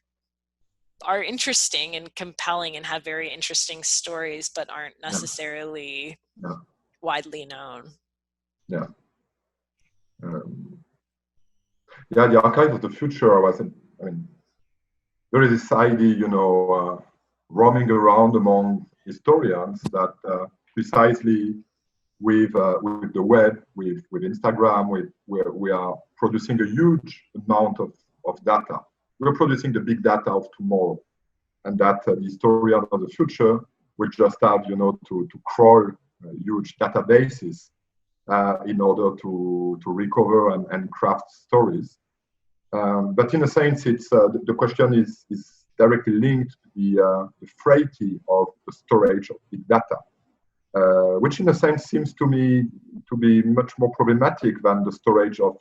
are interesting and compelling and have very interesting stories, but aren't necessarily widely known. Yeah. The archive of the future there is this idea, roaming around among historians that precisely with the web, with Instagram, we are producing a huge amount of data. We're producing the big data of tomorrow, and that the historian of the future will just have, to crawl huge databases in order to recover and craft stories. But in a sense, it's the question is directly linked to the frailty of the storage of big data, which in a sense seems to me to be much more problematic than the storage of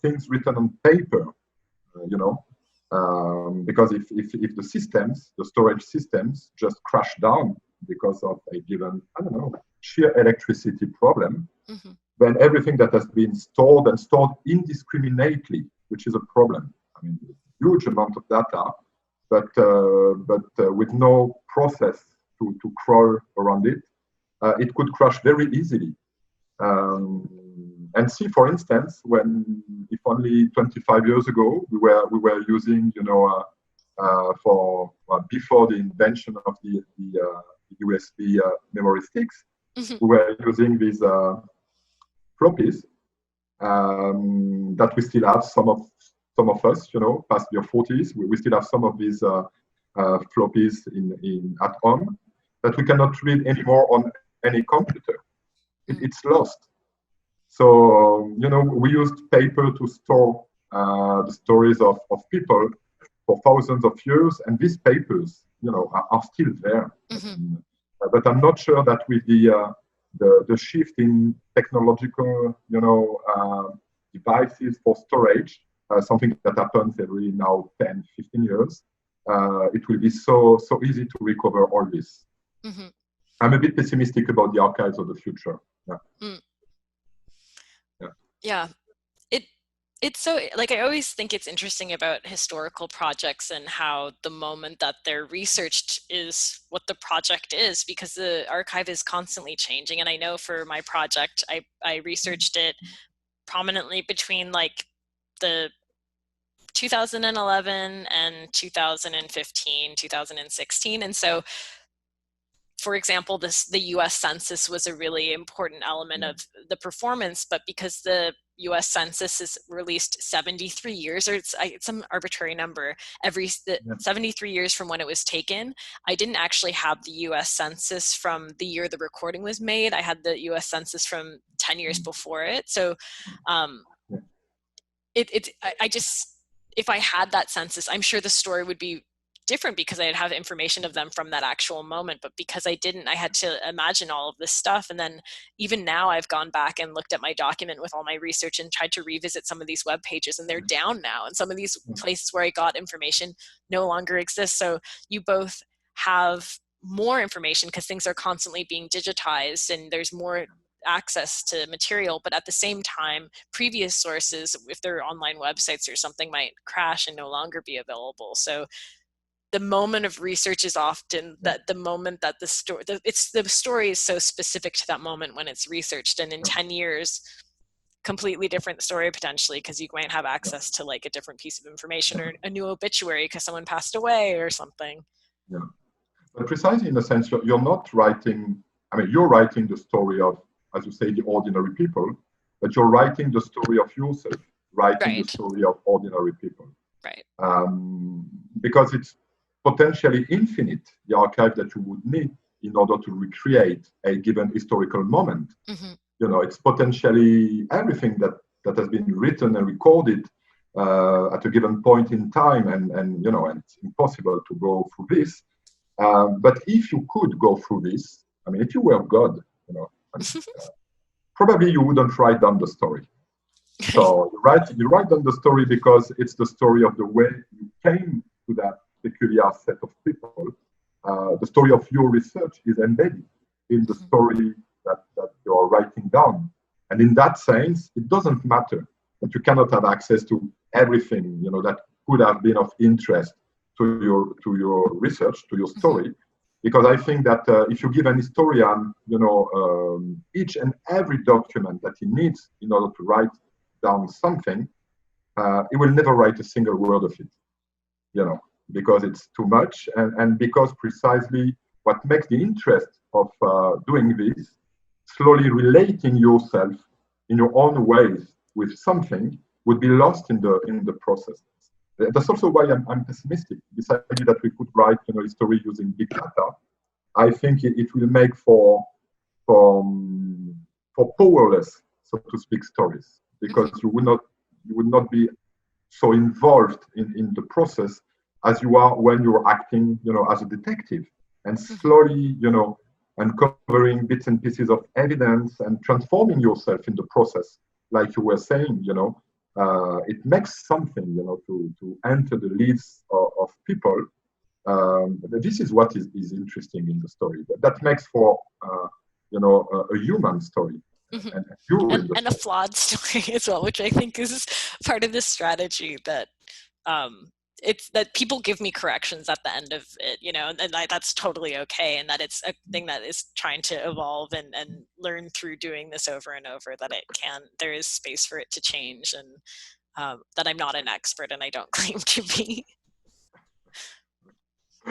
things written on paper. Because if the storage systems just crash down because of a given, sheer electricity problem, then everything that has been stored and stored indiscriminately, which is a problem. I mean, huge amount of data, but with no process to crawl around it, it could crash very easily. And see, for instance, when if only 25 years ago we were using, before the invention of the USB memory sticks, we were using these floppies that we still have. Some of us, past their 40s, we still have some of these floppies at home that we cannot read anymore on any computer. It's lost. So, we used paper to store the stories of people for thousands of years, and these papers, are still there. But I'm not sure that with the shift in technological, devices for storage, something that happens every now 10, 15 years, it will be so easy to recover all this. I'm a bit pessimistic about the archives of the future. Yeah. It's so, like, I always think it's interesting about historical projects and how the moment that they're researched is what the project is, because the archive is constantly changing. And I know for my project, I researched it prominently between like the 2011 and 2015, 2016. And so, for example, the US Census was a really important element of the performance, but because the US Census is released 73 years, or it's some arbitrary number, 73 years from when it was taken, I didn't actually have the US Census from the year the recording was made. I had the US Census from 10 years before it. So I just, if I had that census, I'm sure the story would be different because I'd have information of them from that actual moment. But because I didn't, I had to imagine all of this stuff. And then even now I've gone back and looked at my document with all my research and tried to revisit some of these web pages, and they're down now. And some of these places where I got information no longer exist. So you both have more information because things are constantly being digitized and there's more access to material, but at the same time, previous sources, if they're online websites or something, might crash and no longer be available. So the moment of research is often that the moment that the story is so specific to that moment when it's researched, and in 10 years, completely different story potentially, because you might have access to like a different piece of information or a new obituary because someone passed away or something. Yeah, but precisely in a sense, you're not writing, I mean, you're writing the story of, as you say, the ordinary people, but you're writing the story of yourself, writing the story of ordinary people. Right. Because it's potentially infinite, the archive that you would need in order to recreate a given historical moment. It's potentially everything that has been written and recorded at a given point in time, and it's impossible to go through this. But if you could go through this, I mean, if you were God, probably you wouldn't write down the story. So you write down the story because it's the story of the way you came to that peculiar set of people. The story of your research is embedded in the story that you're writing down. And in that sense, it doesn't matter that you cannot have access to everything, that could have been of interest to your research, to your story. Because I think that if you give an historian, each and every document that he needs in order to write down something, he will never write a single word of it, because it's too much, and because precisely what makes the interest of doing this, slowly relating yourself in your own ways with something, would be lost in the process. That's also why I'm pessimistic. This idea that we could write, a story using big data, I think it will make for powerless, so to speak, stories, because you would not be so involved in the process as you are when you're acting, as a detective, and slowly, uncovering bits and pieces of evidence and transforming yourself in the process, like you were saying, it makes something, to enter the lives of people. This is what is interesting in the story. That makes for, a human story. Mhm. and you in the And a story. flawed story as well, which I think is part of this strategy that it's that people give me corrections at the end of it, you know, and that's totally okay, and that it's a thing that is trying to evolve and learn through doing this over and over, that there is space for it to change, and that I'm not an expert and I don't claim to be.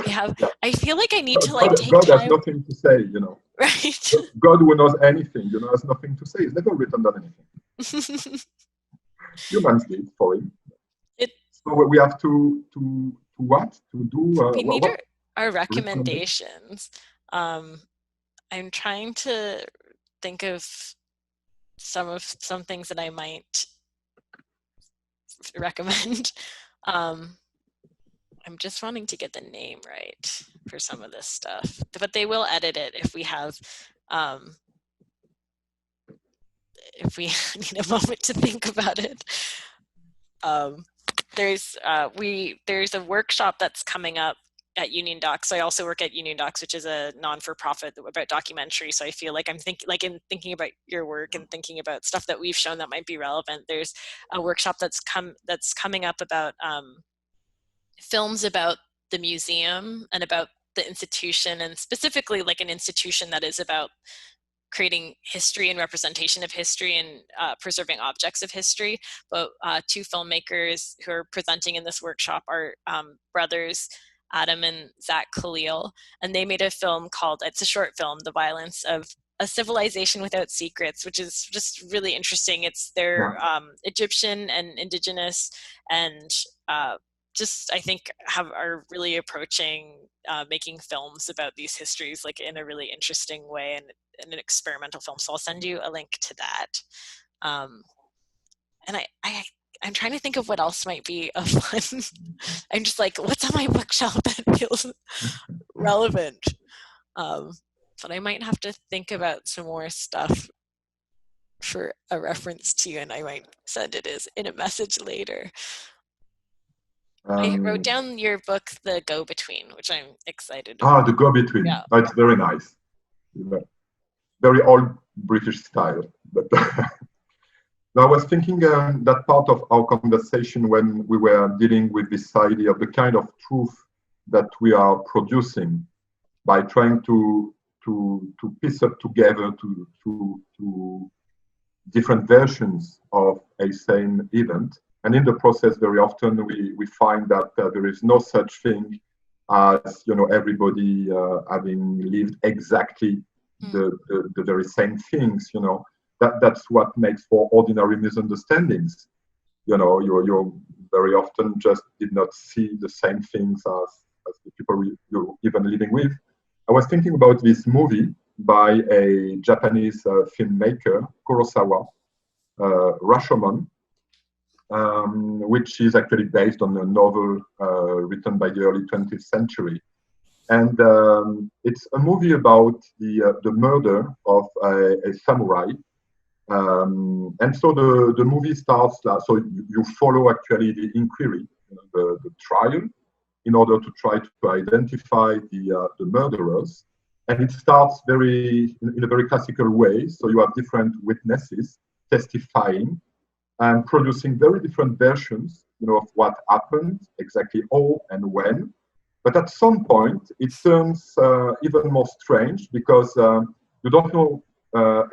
Yeah. I feel like I need to like God, take God has time, nothing to say, you know. right? God who knows anything, you know, has nothing to say. He's never written down anything. Humans did for him. it So we have to what? To do we need what our recommendation? recommendations. um I'm trying to think of some things that I might recommend. um I'm just wanting to get the name right for some of this stuff, but they will edit it um if we need a moment to think about it. Um, there's a workshop that's coming up at Union Docs. So I also work at Union Docs, which is a non-for-profit about documentary. So I feel like in thinking about your work and thinking about stuff that we've shown that might be relevant. There's a workshop that's coming up about films about the museum and about the institution, and specifically like an institution that is about creating history and representation of history and preserving objects of history. But two filmmakers who are presenting in this workshop are brothers Adam and Zach Khalil, and they made a film called, it's a short film, The Violence of a Civilization Without Secrets, which is just really interesting. It's Yeah. their Egyptian and indigenous, and just I think are really approaching making films about these histories like in a really interesting way, and an experimental film. So I'll send you a link to that. Um, and I'm trying to think of what else might be a fun. I'm just like, what's on my bookshelf that feels relevant? Um, but I might have to think about some more stuff for a reference to you, and I might send it as in a message later. I wrote Um, down your book, The Go-Between, which I'm excited about. the go-between. Yeah. Oh, it's very nice. Very old British style. But now I was thinking that part of our conversation when we were dealing with this idea of the kind of truth that we are producing by trying to piece up together to different versions of a same event. And in the process, very often we find that there is no such thing as, you know, everybody having lived exactly the very same things, you know. That's what makes for ordinary misunderstandings. You know, you very often just did not see the same things as the people you're even living with. I was thinking about this movie by a Japanese filmmaker, Kurosawa, Rashomon, which is actually based on a novel written by the early 20th century. And it's a movie about the murder of a samurai. And so the movie starts, so you follow actually the inquiry, you know, the trial, in order to try to identify the murderers. And it starts in a very classical way. So you have different witnesses testifying and producing very different versions, you know, of what happened, exactly how and when. But at some point, it turns even more strange because you don't know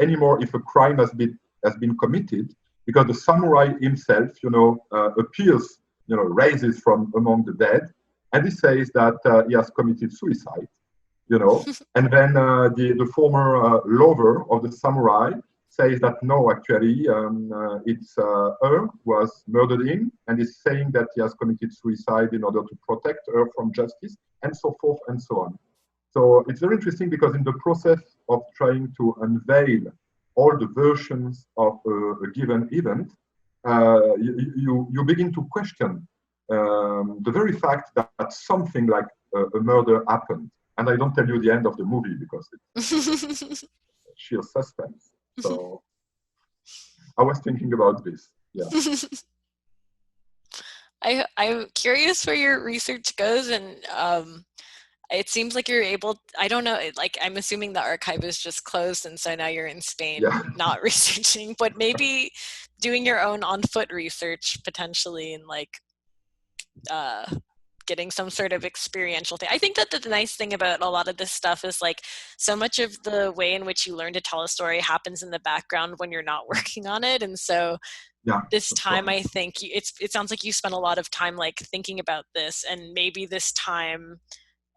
anymore if a crime has been committed, because the samurai himself, you know, appears, you know, rises from among the dead, and he says that he has committed suicide, you know. And then the former lover of the samurai says that no, actually, it's her who was murdered him, and is saying that he has committed suicide in order to protect her from justice, and so forth and so on. So it's very interesting because in the process of trying to unveil all the versions of a given event, you begin to question the very fact that something like a murder happened. And I don't tell you the end of the movie because it's sheer suspense. So I was thinking about this. Yeah. I'm curious where your research goes, and it seems like you're able, I don't know, like I'm assuming the archive is just closed and so now you're in Spain Yeah. not researching, but maybe doing your own on foot research potentially, and like getting some sort of experiential thing. I think that the nice thing about a lot of this stuff is like so much of the way in which you learn to tell a story happens in the background when you're not working on it. And so Yeah, this that's time, right. I think it sounds like you spent a lot of time like thinking about this, and maybe this time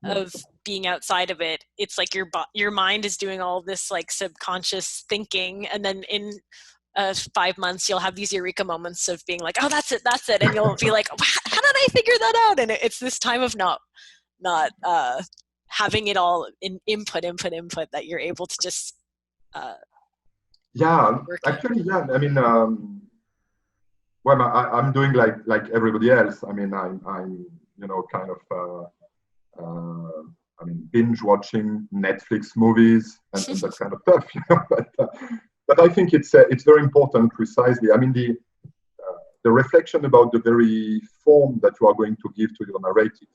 Yeah. of being outside of it, it's like your mind is doing all this like subconscious thinking, and then in 5 months you'll have these eureka moments of being like, oh, that's it, and you'll be like, how did I figure that out? And it's this time of not having it all in input that you're able to just Yeah, work in. actually, yeah. I mean, well, I'm doing like everybody else. I mean, I'm kind of I mean, binge watching Netflix movies and that kind of stuff. But I think it's very important, precisely. I mean, the reflection about the very form that you are going to give to your narrative,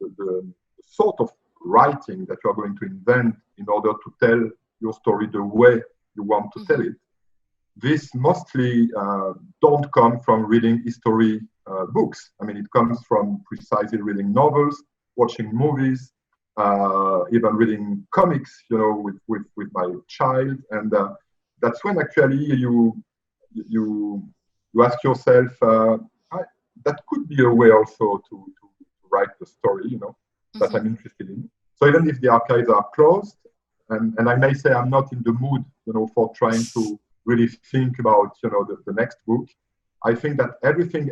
the sort of writing that you are going to invent in order to tell your story the way you want to tell it. This mostly don't come from reading history books. I mean, it comes from precisely reading novels, watching movies, even reading comics, with my child, and that's when actually you ask yourself, that could be a way also to write the story, that I'm interested in. So even if the archives are closed, and I may say I'm not in the mood, for trying to really think about, the next book, I think that everything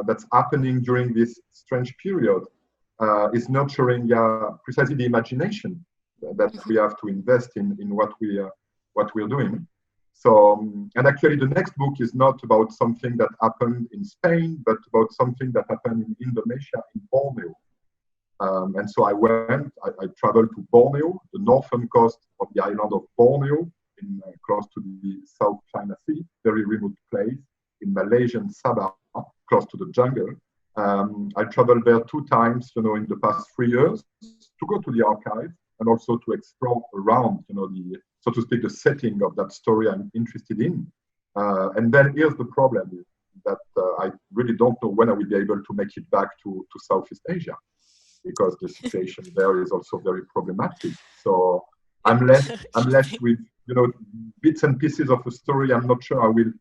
that's happening during this strange period is nurturing precisely the imagination that we have to invest in what we're doing. So, and actually the next book is not about something that happened in Spain, but about something that happened in Indonesia, in Borneo. And so I traveled to Borneo, the northern coast of the island of Borneo, close to the South China Sea, very remote place, in Malaysian Sabah, close to the jungle. I traveled there 2 times, in the past 3 years, to go to the archive and also to explore around, so to speak, the setting of that story I'm interested in. And then here's the problem, that I really don't know when I will be able to make it back to Southeast Asia, because the situation there is also very problematic. So I'm left with, bits and pieces of a story I'm not sure I will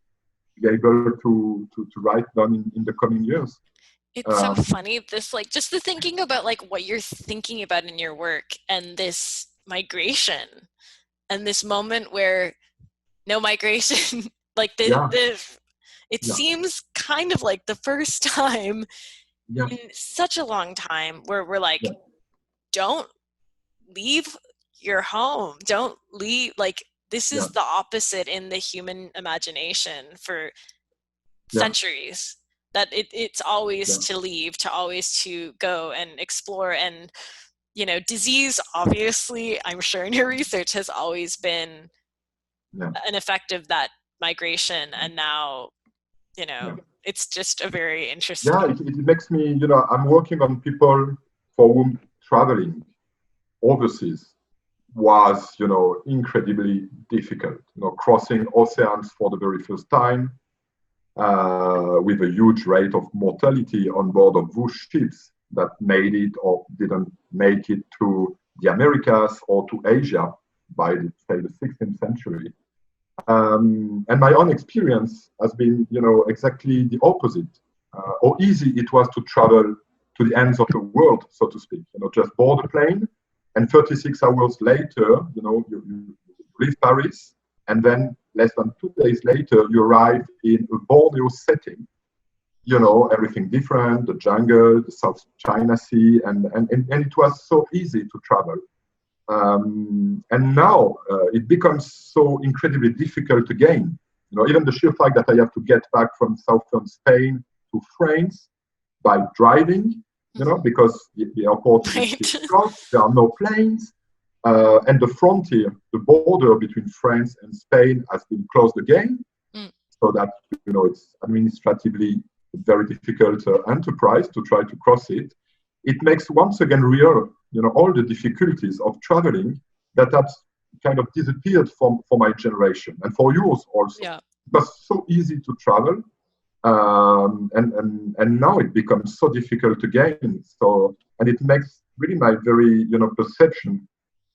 be able to write down in the coming years. It's so funny, this like just the thinking about like what you're thinking about in your work, and this migration, and this moment where no migration, like it seems kind of like the first time in such a long time where we're like, don't leave your home, don't leave, like this is the opposite in the human imagination for centuries, that it's always to leave, to always to go and explore. And disease, obviously, I'm sure in your research, has always been an effect of that migration, and now it's just a very interesting. It makes me, I'm working on people for whom traveling overseas was, incredibly difficult, crossing oceans for the very first time, with a huge rate of mortality on board of those ships that made it or didn't make it to the Americas or to Asia by, say, the 16th century. And my own experience has been, exactly the opposite. How easy it was to travel to the ends of the world, so to speak. Just board a plane, and 36 hours later, you leave Paris, and then less than 2 days later, you arrive in a Borneo setting. Everything different, the jungle, the South China Sea, and it was so easy to travel. And now it becomes so incredibly difficult again. Even the sheer fact that I have to get back from southern Spain to France by driving, because the airport is closed, there are no planes, and the frontier, the border between France and Spain has been closed again, so that it's administratively a very difficult enterprise to try to cross it. It makes once again real all the difficulties of traveling that had kind of disappeared for my generation and for yours also. Yeah. It was so easy to travel, and now it becomes so difficult again. So, and it makes really my very perception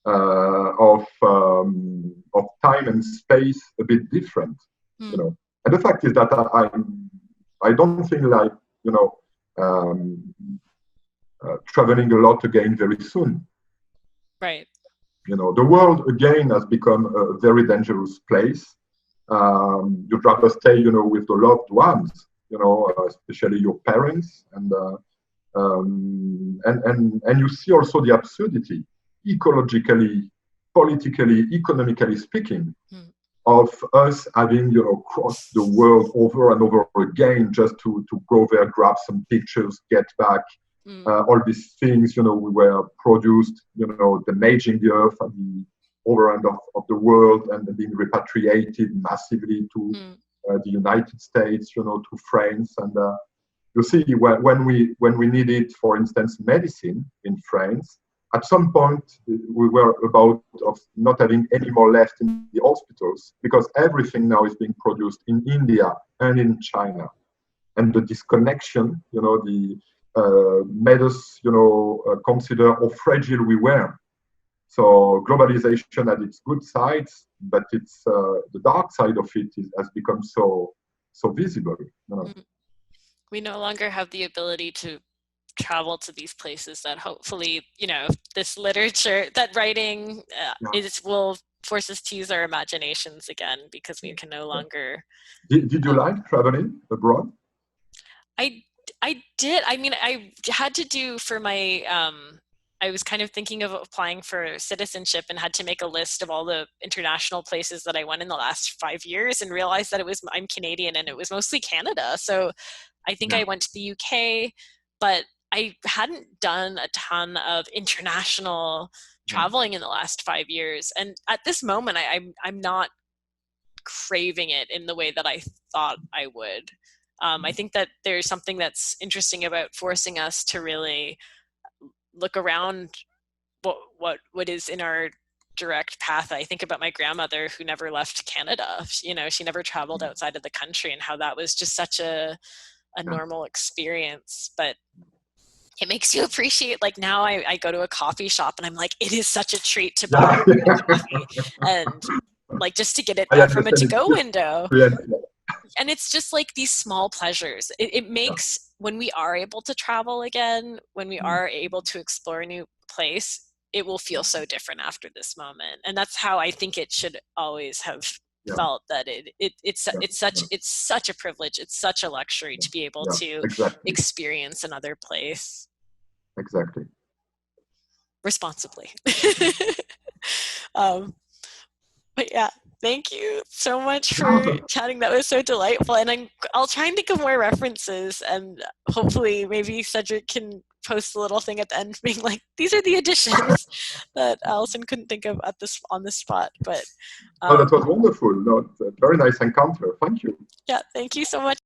of time and space a bit different. And the fact is that I don't feel like traveling a lot again very soon. Right. The world again has become a very dangerous place. You'd rather stay, with the loved ones, especially your parents, and you see also the absurdity, ecologically, politically, economically speaking, of us having, crossed the world over and over again just to go there, grab some pictures, get back. All these things, we were produced, damaging the earth at the other end of the world and being repatriated massively to the United States, to France. And you see, when we needed, for instance, medicine in France, at some point we were about of not having any more left in the hospitals because everything now is being produced in India and in China. And the disconnection, made us, consider how fragile we were. So globalization had its good sides, but it's the dark side of it has become so visible. We no longer have the ability to travel to these places that hopefully, this literature, that writing will force us to use our imaginations again, because we can no longer. Did you like traveling abroad? I did. I mean, I had to do for my, I was kind of thinking of applying for citizenship and had to make a list of all the international places that I went in the last 5 years and realized that I'm Canadian and it was mostly Canada. So I think I went to the UK, but I hadn't done a ton of international traveling in the last 5 years. And at this moment, I'm not craving it in the way that I thought I would. I think that there's something that's interesting about forcing us to really look around what is in our direct path. I think about my grandmother who never left Canada. She never traveled outside of the country, and how that was just such a normal experience. But it makes you appreciate, like now I go to a coffee shop and I'm like, it is such a treat to buy coffee and like just to get it out from a to-go window. And it's just like these small pleasures. It makes, when we are able to travel again, when we are able to explore a new place, it will feel so different after this moment. And that's how I think it should always have felt, that it's such a privilege. It's such a luxury to be able to experience another place. Exactly. Responsibly. But yeah, thank you so much for chatting. That was so delightful. And I'll try and think of more references, and hopefully maybe Cedric can post a little thing at the end being like, these are the additions that Alison couldn't think of on the spot. But that was wonderful. No, very nice encounter. Thank you. Yeah, thank you so much.